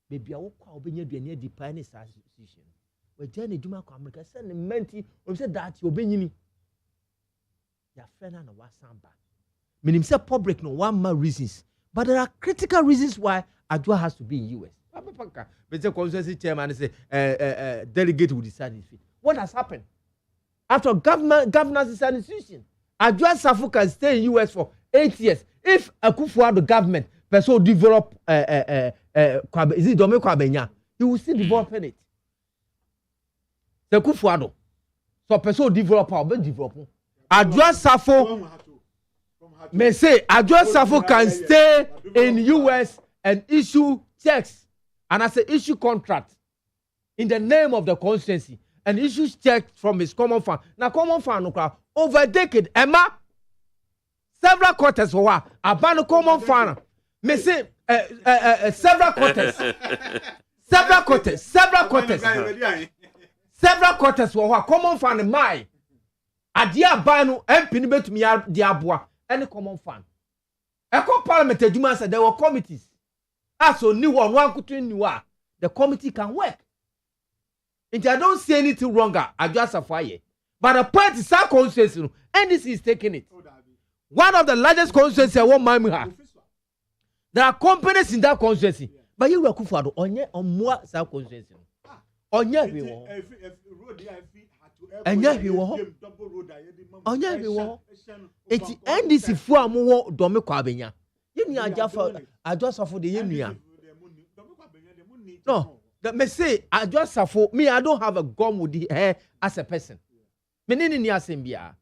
Baby, I will call be near the pioneer institution. Where Jana Juma come, America send a menti, or said that you're being your friend and a wasamba. Meaning, say public no one more reasons, but there are critical reasons why Adwa has to be in US. But the consensus chairman say delegate will decide his fate. What has happened? After governance is an institution, Adwa Safu can stay in US for 8 years. If Akufuado government person develop is it Dome Kwabenya, he will still developing it. The Kufuado. So person developer or be develop. Adwa Safo may say Adwa Safo can stay in US and issue checks and as a issue contract in the name of the constituency and issue checks from his common fund. Now common fund over a decade, Emma several quarters for what about common fund. May say several quarters. Several quarters for what common fund my adia banu MP betumi diaboa any common fund. Eko parliament adwuma said there were committees. So new one kutu new the committee can work. And I don't see anything wronger. I just a fire. But the point is our constituency and this is taking it. One of the largest constituencies I want my there are companies in that constituency. But you were Kufuado onye on more South constituency. Onye we won. Onye we won. Onye we won. Eti NDC fu amu domi kwa benya. Yeni aja for the yenia. No, that may say I just for me. I don't have a gum with the hair as a person. Menini ni asembia.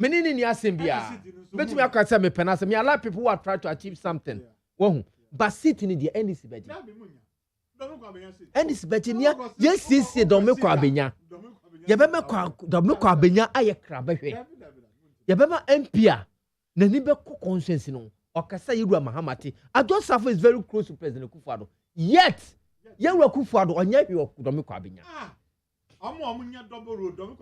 Menini ni asembia. Bet me I say me penasa. Me a lot of people who are trying to achieve something. But sitting in the NDC budget. NDC budget yes don't make kwa benya. Yebema kwa don't make kwa benya aye krabehwe. Yebema MPA na nibe ko consensus no. Okasa Yuru Mahamati. Adwa Safo is very close to President Kufuado. Yet, Yuru Kufuado onye hwe don't make kwa benya. Amunya double road don't make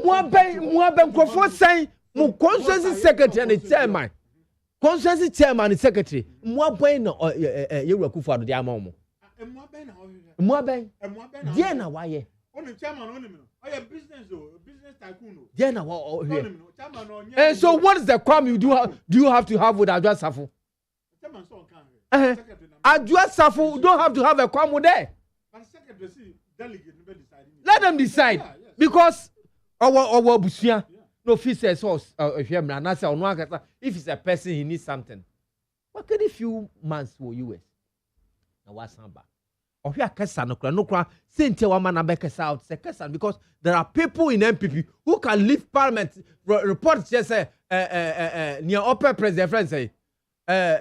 kwa benya. Mwa nkrofo sai mu consensus secretary and chairman. Consensus chairman and secretary. Mwa ben na Yuru Kufuado dia ma mo. Mwa ben. Dia na waye. Oni chairman oni me. Oya business tycoon. Dia na wa here. And so what is the crime you do you have to have with Adwa Safo? Chairman so kan. Adwa Safo don't have to have a crime with there. But secretary delegate decide. Let them decide because our busia no fee says us if it's a person he needs something. What can a few months for US? Now what's number? Or here kesa no kra sente wa man abekesa out se kesa because there are people in MPP who can leave parliament report just say near upper president friend say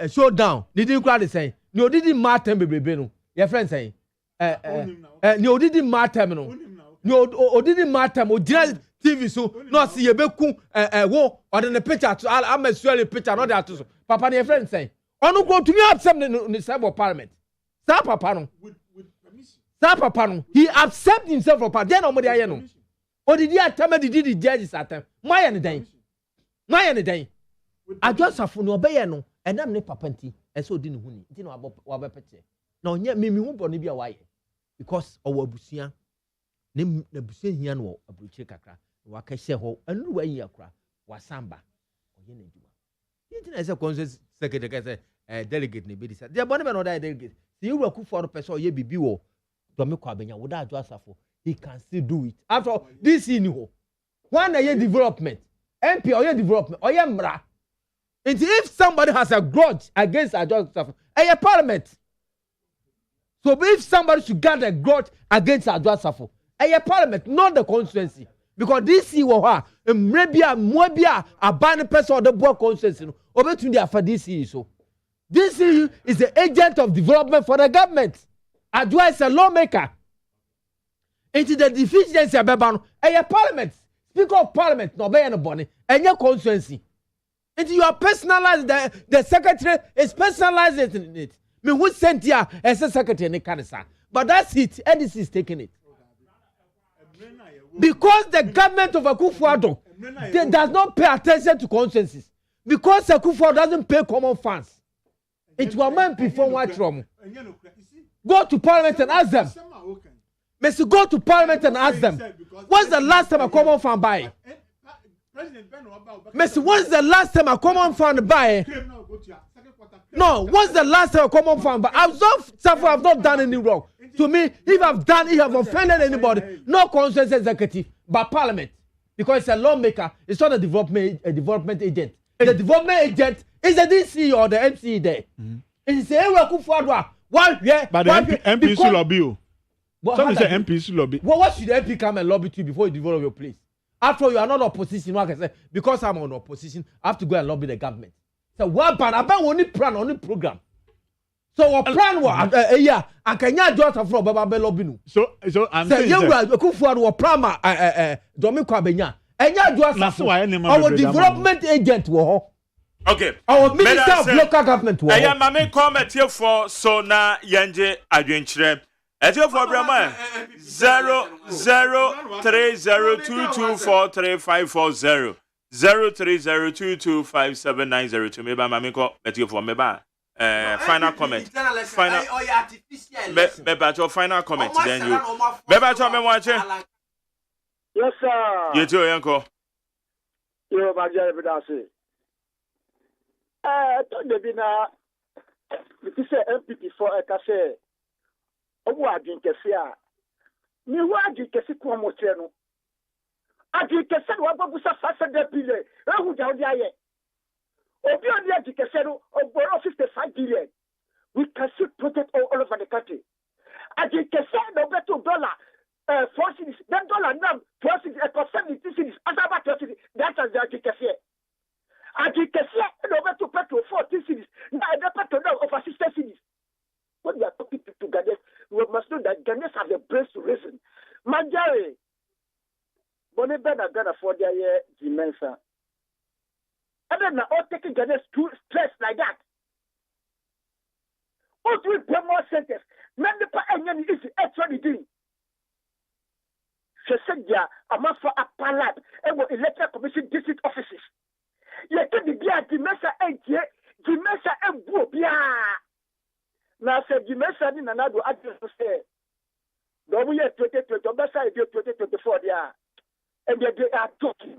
showdown didn't cry the say no didn't matter bebrebe no your friend say no didn't matter no didn't matter o jira TV so no see ye beku wo or the picture to I'm a picture not that so papa your friend say onu go to me accept the side of parliament sa papa no sa papa no he accept himself for part then omodi aye no o did ya tell me did the judges at time why any day I just have no obey no and am ne papa nti e so di ne hu ni nti no abo pete na onye me hu bo ne bia waye because owo abusia ne abusia hia no abuchire kakra wa ka hye ho anu wa yi akra wa samba oye na djuma nti na say consensus secretary ka say delegate ne be decide there bone be no that delegate see you work for person oye bibi wo domi kwa benya wo da Adwa Safo he can still do it after all, this in ho one year development MP oye development oye mra. And if somebody has a grudge against Adwa Safo, a parliament. So if somebody should get a grudge against Adwa Safo, a parliament, not the constituency. Because this is what maybe a banner person or the board constituency. Over to the for this so. This is the agent of development for the government. Adwa is a lawmaker. Into the deficiency of a parliament. Speaker of parliament, no be anybody, and your constituency. And you are personalized, the secretary is personalized in it. Me who sent here as a secretary in the Kanisa. But that's it, and this is taking it. Because the government of Akufo-Addo does not pay attention to consensus. Because Akufo doesn't pay common funds. It will mean before what from. Go to parliament and ask them. Mr. Go to parliament and ask them. What's the last time a common fund buy? Messi, what's the last time a common fund buy? No, what's the last time a common fund buy? I've not done any wrong. To me, if I've offended anybody, no consensus executive, but parliament. Because it's a lawmaker, it's not a development agent. The development agent is the DC or the MC there. It's a Akufo-Addo Why? Yeah. But the MP should lobby. Some say MP should lobby. Well, what should the MP come and lobby to before you develop your place? After all, you are not opposition. Like I say, because I'm on opposition, I have to go and lobby the government. So what? But I bet only plan, only program. So what plan was? Yeah, and can you just have from Baba lobby? So I'm saying you will go for what plan? Dominic Abenya. And you just our development agent war. Okay. Our minister of local government war. I am my comment here for so na yanje adwenchire. As you for Brahma 00302243540 030225790 me ba mame ko betio for me ba final comment final me ba your final comment then you me ba your me watch yes sir you too yanko yo MACJERRY bidase to de bi na it is MPP for ekase owo adin kese a ni wo adin kese ko mo tre no adin kese no agbabusa 500 billion ehu ja odi aye obi odi adin kese no ogboro 55 billion we can see project all over the country adin kese no beto dollar 4 cities then dollar now 4 cities across 70 cities as about 20 cities that is the adin kese adin kese no beto petrol 40 cities now the petrol now over 60 cities. When we are talking together, we must know that Ghanaians have the brains to reason. MACJERRY, money better Ghana for their dementia. And then now all taking Ghanaians too stress like that. What do we pay more sentence? Men the pa enye ni isi actually doing. She said ya amount for a palab and electoral commission district offices. You can be a dementia and buo bia. Now, said Jimesa in another address to say, don't we have 2024 there? And they are talking.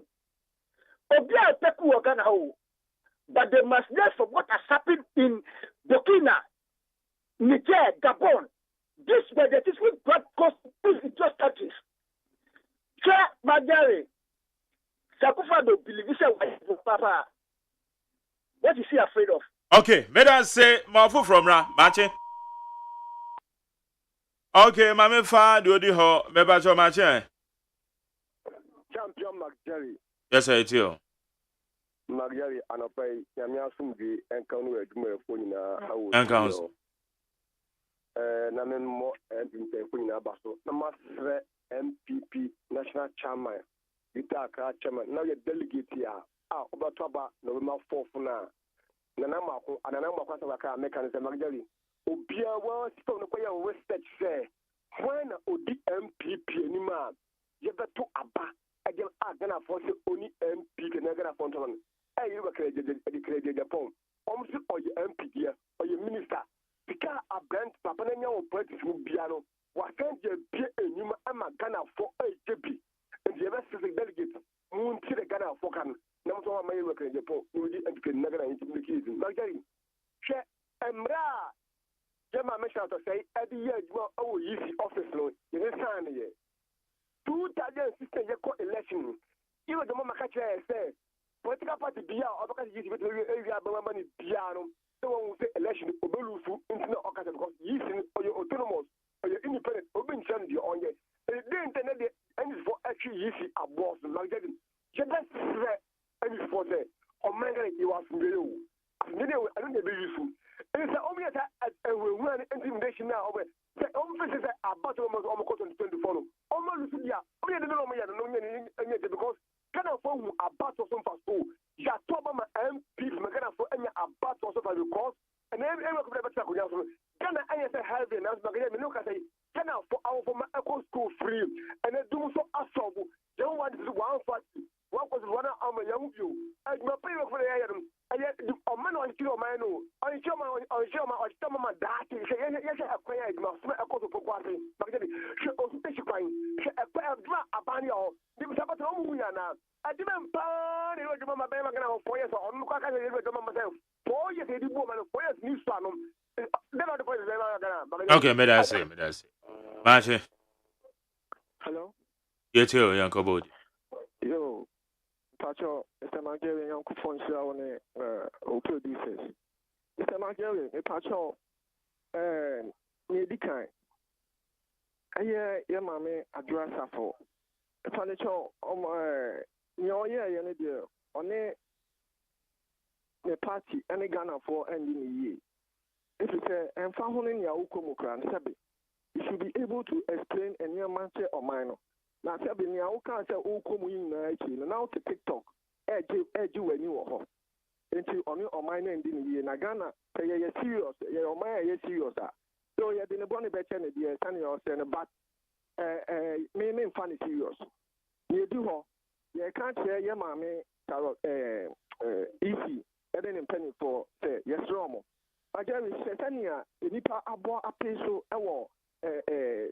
Obia Peku Ogana, but they must learn from what has happened in Burkina, Niger, Gabon. This way, that is what brought cost in just countries. Chair MACJERRY, Sakufado believe Papa. What is he afraid of? Okay, may I say Mafu from Ra, Machi? Okay, Mammy Fa, do the ho, Meba to Machi. Champion MACJERRY. Yes, I do. MACJERRY, and I pay Yamia Sumbi and Conway Phone. And counts. Namen more and in Phone Basso. Namas MPP National Chairman. Itaka Chairman. Now you're delegate here. Obataba, November 4th now. Nanama kwasa waka mechanism MACJERRY obia wa stone no kwaya research say when odi MPP anima ye beto aba agem agana for say oni MP na gana for ton you work the Japan almost or MP there or your minister because a brand papa na nya politics mu bia no wa kan je bia anima ama gana for JB and the rest is delegate mun ti the gana for kan na mo so ma ye work the Japan you di MP na gana intimidate MACJERRY she emra Jema mention to say every year you are easy office no you sign here 2016 you call election you the mama catch say political party bia or because you get area money bia no so when we say election obelufu into no occasion because you or your autonomous or your independent open channel the on here the internet and is for actually easy a boss MACJERRY je that's and is for say o manga you was new I don't be useful. It's only a intimidation now. The office is about almost 24. Almost only the normal because kind of form about some for school. You are talking about MP, Magana for any about also for the course, and then everyone could have a Can I say have an answer? Look at it. Can I for our former eco school free and then do so assault? Don't want to do one party. What was one of my young view? And my paper for the item. And yet, a man on your man, on your man, or some of my daddy, yes, I acquired my course of quality. MACJERRY, she also specifying, she acquired a banyo, the Sabatomuyana. I didn't buy the Mama Bama for years on Mukaka, myself. 4 years, a woman, 4 years, new son. Okay, may I say, Machi. Hello? You too, Uncle Body. Yo. Pacho, Mr. MACJERRY, young phone show on producers. Mr. MACJERRY, Pacho, medical. Aye, yeah, mammy, address for. Furniture, yeah, on the party, any Ghana for ending the year. If you say, and found in your Ukomukran, you should be able to explain any man or minor. Now, Sabi, you can't say Ukomu in now to TikTok, edge when you are home. Into on your minor ending the year. Now, Ghana, pay a serious, your mind is serious. So, you have been a bonny better than the Sunny or Senna, but me funny serious. You do, you can't share your mammy, easy. And then penny for say yes, Romo. MACJERRY Shetania, the Nipa Abo Apeso, our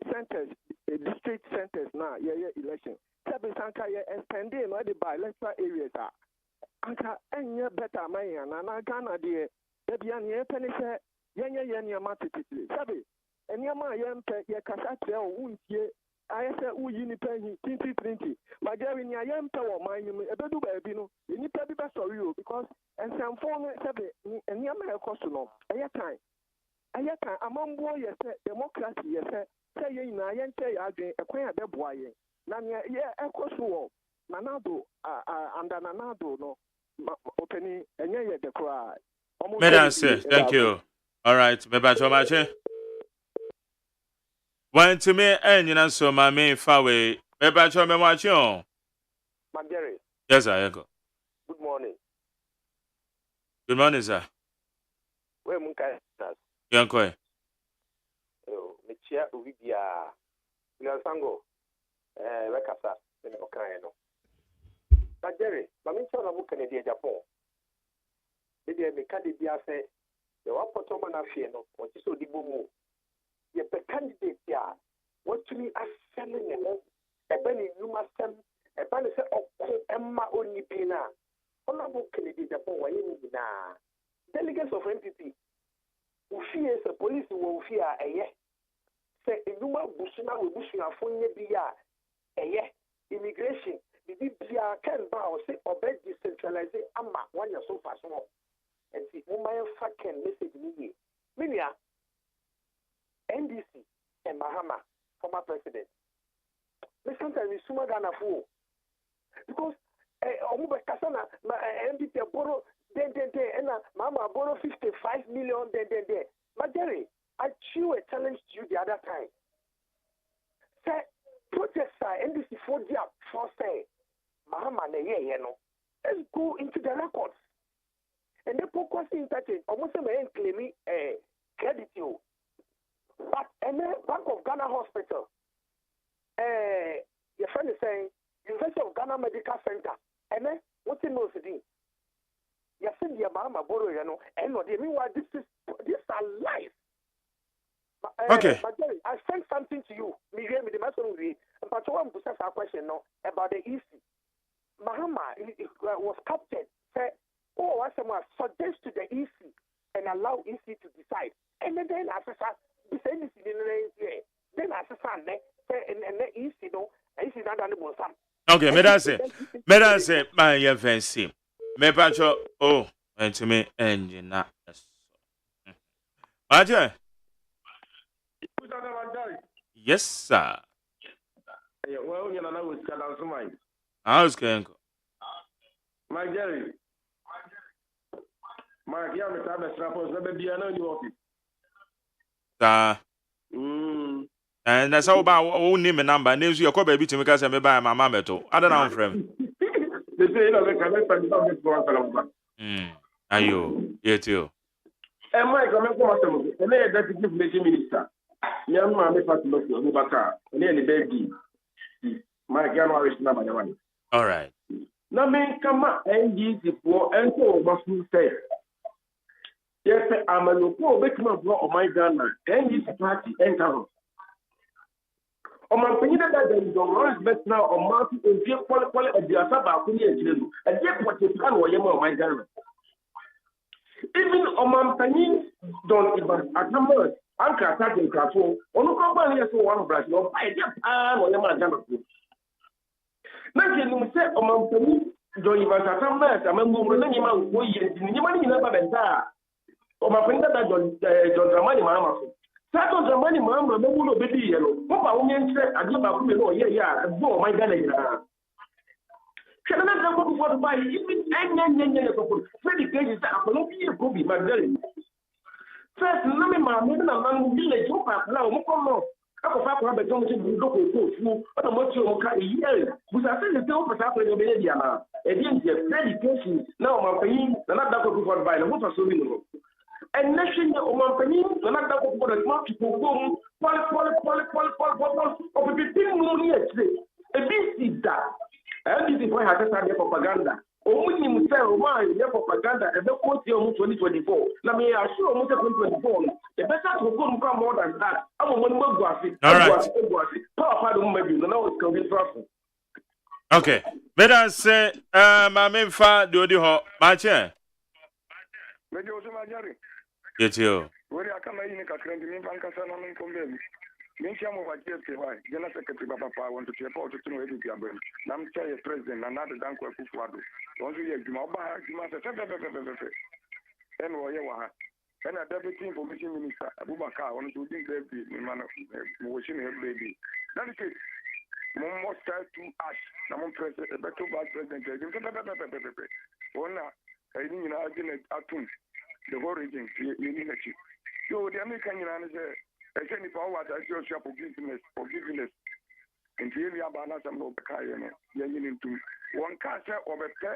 centers, district centers now, election. Seven Sanka, expanding by electoral areas. Anka, any better, my and Ghana, dear, Debian, penny share, Yanya Matiti. Sabi, and Yama Yampe, Yakasatra, Wuntie. I said, "Oh, you need penny 2020." MACJERRY, I am power mine. A bedu baby, no, you need to be best for you because and some form and Yama Costuno. I time. Among boy, yes, democracy, yes, say you know, I am say a quaint a boy. Nanya, a costume. Nanado, under Nanado, no, opening and yeah, the cry. Madam, sir, thank you. All right, maybe so much. One to me, and you know, so my main far away. Maybe I show me what you on. MACJERRY, Yes, I go. good morning. Good morning, sir. Where Munkai? Young Koi. Oh, Michia Uvidia, Sango, Rekasa, and Okayano. MACJERRY, Mamincha of Canada, Japan. Did they make Canada say, the Wapotoman Afiano, or so the Bomo? Yet the candidate here, what to me as selling a penny you must send a penny of Emma only pina. Honorable Canadian Japan, why you now? Delegates of MPP. Ufi is a police will fear a year. Say, a woman bushina will bush your phone a year. Immigration, the DPR can bow, say, or bed decentralizing Amma, one year so far small. And see, woman fucking message me. Minia. NDC and Mahama, former president. But sometimes we sooner than a fool. Because Kasana, my MPP borrow, then, and Mama borrow 55 million, then. MACJERRY, I threw a challenge to you the other time. Say, protest NDC for the for say, Mahama, let's go into the records. And the focus in that almost a man claiming credit you. But and then Bank of Ghana Hospital, your friend is saying University of Ghana Medical Center, and then what's in those things? You said your mama borrow, you know, and what they mean why this are lies. Okay. MACJERRY, I sent something to you. Me hear me the master movie, but one to ask a question now about the EC. Mahama was captured. Said, oh, I suggest to the EC and allow EC to decide, and then after that. Okay, Madam, say, my young fancy. Maybe oh, and to me, and you're not. MACJERRY. Yes, sir. Well, you know, with Kadasumai. How's going? MACJERRY. My young Trappers never be an office. And that's how about own name and number. Names your call baby to make us a by my mamma. I don't know from. They say, Are you? Yeah, too. And my comment was a deputy minister. Young man, if I look at Mubaka, nearly baby. My grandma is number one. All right. Now, men come up and use it for and so must say. Yes, I'm a local victim of my Ghana, and his party enter. On my opinion, that there is a best now on Martin and Pierre Quality at the Asaba, and yet what is done or Yama, my Ghana. Even on my opinion, don't even at numbers, Anka Sergeant Crasso, or no company as one Brazil, I get or Yama Ghana. Nothing you say on my opinion, don't even at numbers, I'm a movement, and you might never ọmọpẹ̀yìn dada John Dramani Mahama so saa John Dramani Mahama mẹ́wúlò no bẹ́bí yẹ no wọ́n pa wọ́n yẹn ń kyerẹ́ adé baako mi náà ọ̀yẹ́ yẹ a ẹ̀gbọ́n ọ̀man Ghana nyinaa hwẹ́ nana dẹ́n kọ́ bífọ́ dubai ibi ẹ̀nyẹ́nyẹ́nyẹ́ kọ́kọ́ fẹ́ẹ́dì kéjì sẹ́ àpọ̀lọ́ bí yẹ kóbi MACJERRY first nami maame bi na man village wọ́n pa àpọ̀lọ́ àwọn kọ́ náà akọ̀fọ́ àpọ̀lọ́ bẹ̀ tí wọ́n ti bu dọ́kọ̀ òkú òfu ọ̀nà mọ́tì wọn ká èyí ẹ̀rẹ̀ busase ní sẹ́ wọ́n pèsè àpọ̀lọ́ ní ọbẹ̀ yẹ di àná ẹ̀dí ẹ̀jẹ̀ fẹ́ẹ́dì kéjì náà ọmọpẹ̀yìn nana dẹ́n kọ́ bífọ́ dubai na wọ́n fà sórí nù and nation ọmọpẹ̀yìn nana dẹ́n kọ́ bífọ́ dubai máa fi gbogbo mu pọ́lípọ́lípọ́lípọ́lípọ́lípọ́lí ọ̀pẹ̀pẹ̀ mu ní ẹ̀kyẹ́ ebi si da ndc fún ẹ̀ hàtẹ́sà dẹ́ propaganda omunyim sɛ ɔmo a yɛ propaganda ɛbɛkɔ tie ɔmo 2024 na meyɛ asure ɔmo sɛ 2024 no ɛbɛsa to kɔ no kora more than that ama ɔmo no magu ase agu ase power pa de mo ma bi no na wɔsika obi ntrafo okay meda sɛ maame mfa de odi hɔ maakye mede wo so MACJERRY yɛtio wori aka ma yi ne kakra ndi memfa nkasa na menkɔm baabi menhyia mo vagyete hɔ general secretary papapa wɔntotoɛ pa ɔtoto no ɛde biabam na mkyɛ yɛ president na nade danko akufuado wɔn nso yɛ adwuma ɔba ha adwuma sɛ fɛfɛfɛfɛfɛ ɛna ɔyɛ wɔ ha ɛna deputy information minister Abubakar ɔno nso odi baabi mema no mowɔhyi no baabi na ne sɛ mommɔ star 2 ash na momprɛ sɛ ɛbɛto vice president adwum fɛfɛfɛfɛfɛ wɔn na ɛyi ne nyinaa agye no atom the whole region yɛni n'akyi yo deɛ meka nyinaa ne sɛ ɛsɛ nipa wɔ asase ɔsua forgiveness nti yɛwi aba no asɛm na ɔbɛkaeɛ no yɛnyi ne ntom wɔnkaa sɛ ɔbɛpɛ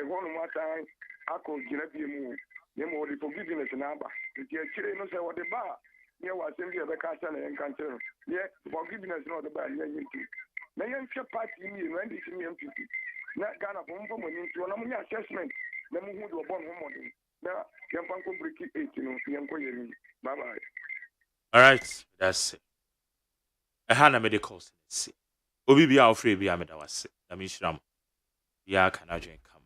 hɔnom asan akɔ gyina bie mu na ma wɔde forgiveness no aba nti akyire no sɛ wɔde ba a neɛ wɔ asɛm bi ɛbɛka sɛ na yɛnka nkyerɛ no neɛ forgiveness no ɔde ba a ne yɛnyi ntom na yɛnhwɛ party mmienu NDC ne MPP na Ghana fo mfa mɔni nti na monyɛ assessment na muhu de ɔbɔ no ho mmɔden na yɛmfa nkɔ breki 8 no yɛnkɔ yɛnim bye bye. All right, that's it. Hana medical see. Obi bia ofre bia medawase. Na mi shram. Ya kana join come.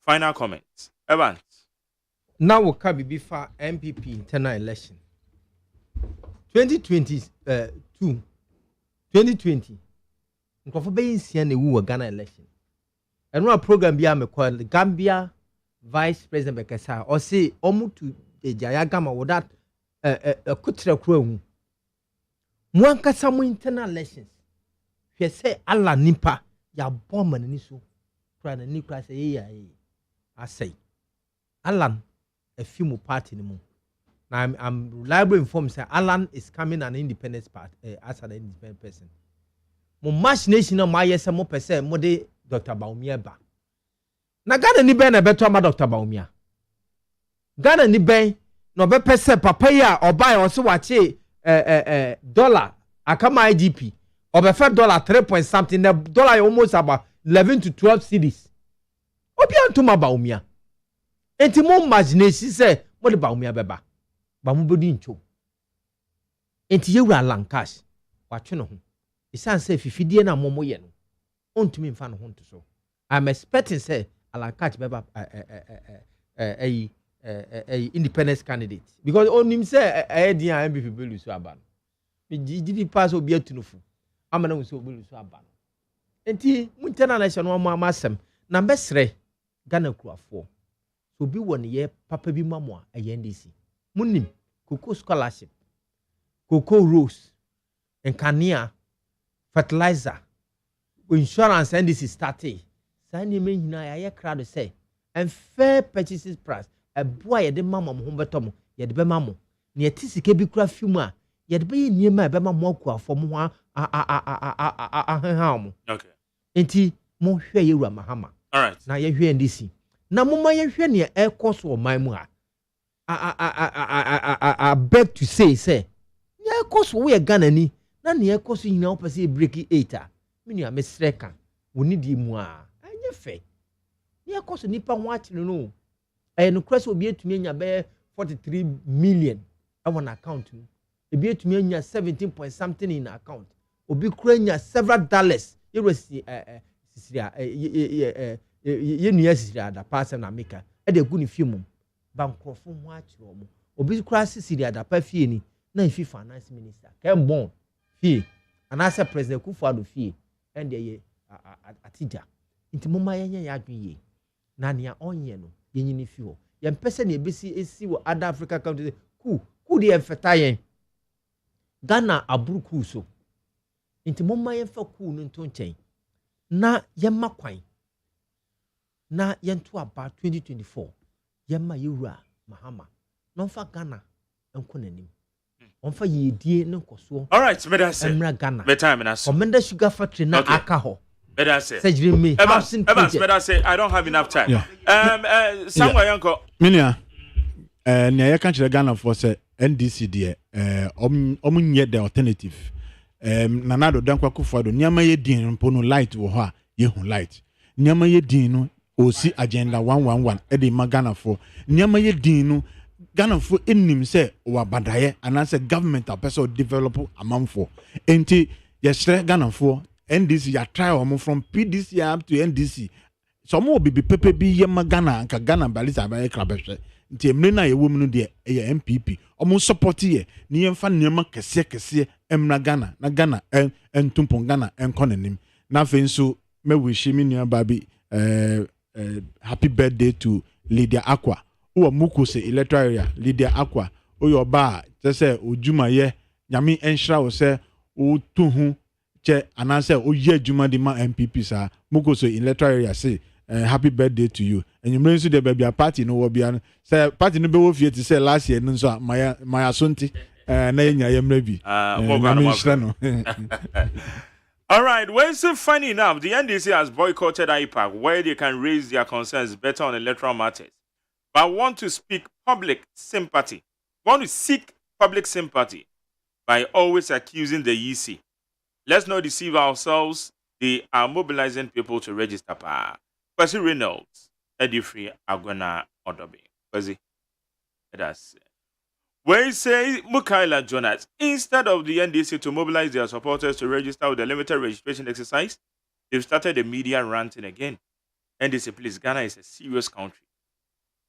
Final comments. Evans. Now we can be for MPP internal election. 2020. Nkofo be insia na ewu Ghana election. Eno a program bia me call Gambia Vice President Bekasa or say omutu ejaya gama with that kutre kuro hu mwankasa mu internal elections hwe se ala nipa ya bomba ni so kura na ni kura se ye asai Alan a party ni mu now I'm reliably informed say Alan is coming an independent party as an independent person mo match nation ma yese mo pese mo de Dr. Baumia ba na Ghana ni ben na beto ma Dr. Baumia Ghana ni ben no be pese papa ya obai o se wache dollar akama IGP obe fe dollar 3 point something the dollar almost about 11 to 12 cedis obi antuma Baumia enti mo imagination say mo de Baumia beba ba mo bodi ncho enti yewura lancash watwe no ho isan say fifidie na mo ye no ontumi mfa no ho nto so I'm expecting say lancash beba independence candidate because on him say dia MPP belu so aba no me gidi pass obi atunufu amana wo so belu so aba no enti mu internal election no mo amasem na mbesre Ghana kuafo so bi won ye papa bi mamo a NDC munim koko scholarship koko rose enkania fertilizer insurance NDC started sani me hina ya crowd say and fair purchases price a boy ye de mama mo betom ye de be mamo na ye tisike bi kura fimu a ye de be niema e be mamo akuafo mo ha mo okay enti mo hwe ye wura mahama all right na ye hwe NDC na mo ma ye hwe ne e koso o man mu ha I beg to say ye koso we Ghana ni na ne ye koso hina opese break 8 a me nua me sreka woni di mu a anye fe ye koso nipa ho akire no no cross obi etumi anya be 43 million on account ebi etumi anya 17 point something in account obi kura anya several dollars you resi sisiria ye nua sisiria da pass na make e de gu ni fium bankrofo ho akire omo obi kura sisiria da pa fie ni na ifi finance minister ken bon fie anase president Kufuor fie and ye atija inti moma yenye ya adwen ye na nea onye no yenyini fi ho yɛn pɛsɛ ne ebesi esi wɔ other Africa countries ku de yɛmfɛta yɛn Ghana aburu ku so nti momma yɛmfa ku no nto nkyɛn na yɛmma kwan na yɛnto aba 2024 yɛmma yɛwura Mahama na ɔmfa Ghana nkɔ n'anim ɔmfa yɛdie ne nkɔsoɔ all right medase emra Ghana time na so Commander Sugar Factory na aka hɔ medase surgery me housing project medase I don't have enough time somewhere yanko minia ne yɛka kyerɛ Ghana for say NDC deɛ ɔmo the alternative Nanado Dankwa Akufo-Addo nyama ye din mpo no light wo hɔ a yehu light nyama ye din no osi agenda 111 e ma Ghana for nyama ye din no Ghana for enim sɛ wa badaye anase government a person develop amanfo enti yɛsrɛ Ghana for NDC ya try omo from PDC up to NDC so mo bi pepe bi yema Ghana nka Ghana balisa ba ekrabehwe nti emre na yewom no de eye MPP omo support ye ni yemfa niema kese emra Ghana na Ghana entumpon Ghana enkonanim na fe nso me wish me nua baby happy birthday to Lydia Aqua o muko se electoral area Lydia Aqua o yo ba se ojuma ye nyame enhra wo se o tuhu che ananse o ye adwuma di ma MPP sa muko so electoral area say happy birthday to you and you mentioned the baby party no will be an say party no be wo fie to say last year no so my asonti na nya yem rebi all right, well, so funny enough, the NDC has boycotted IPAC where they can raise their concerns better on electoral matters, but want to seek public sympathy by always accusing the EC. Let's not deceive ourselves. They are mobilizing people to register. Kwasi Reynolds, Eddie Free, Agwana Odobe. Kwasi, that's where he say Mukaila Jonas, instead of the NDC to mobilize their supporters to register with the limited registration exercise, they've started the media ranting again. NDC, please, Ghana is a serious country,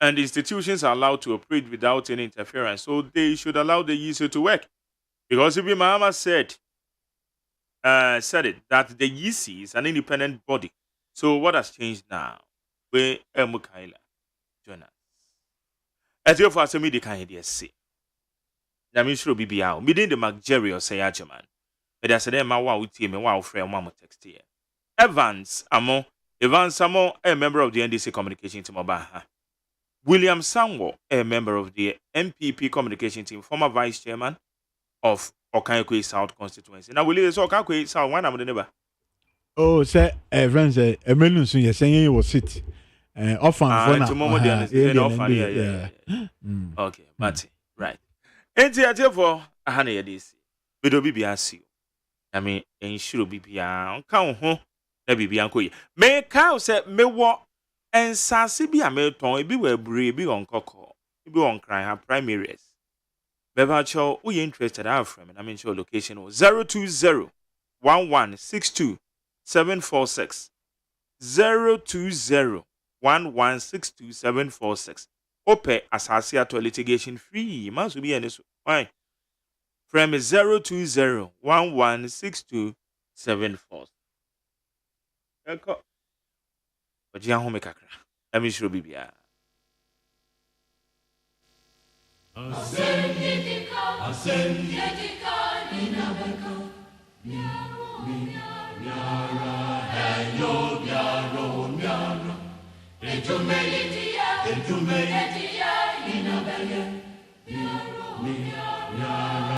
and the institutions are allowed to operate without any interference, so they should allow the EC to work. Because Ibi Mahama said it that the EC is an independent body. So what has changed now? Where Mukaila Jonas, as you for me, the kind of say. Nami sure be out. Meeting the MACJERRY or AGYEMAN. But I said, my wow team and wow friend, one more text here. Evans Amo, a member of the NDC communication team. William Sanwo, a member of the MPP communication team, former vice chairman of Okankwe South constituency. Now, William Okankwe South, one of the neighbor. Oh, say, friends, a million soon, you're saying you will sit. Often, okay, but right. Enti atefo ahana ye dey see. We do bibia see. I mean, ensure bibia kan ho na bibia nkoye. Me kan say me wo ensase bi a me ton ebi we bure ebi on kokko. Ebi on kran ha primaries. Beba cho we interested our friend. I mean show location 020 1162 746 020 1162 746. Ope asase ato litigation free. Man so be any so. Why? From 020 1162 746. Eko. Oji an home kakra. Emi shiro bibia.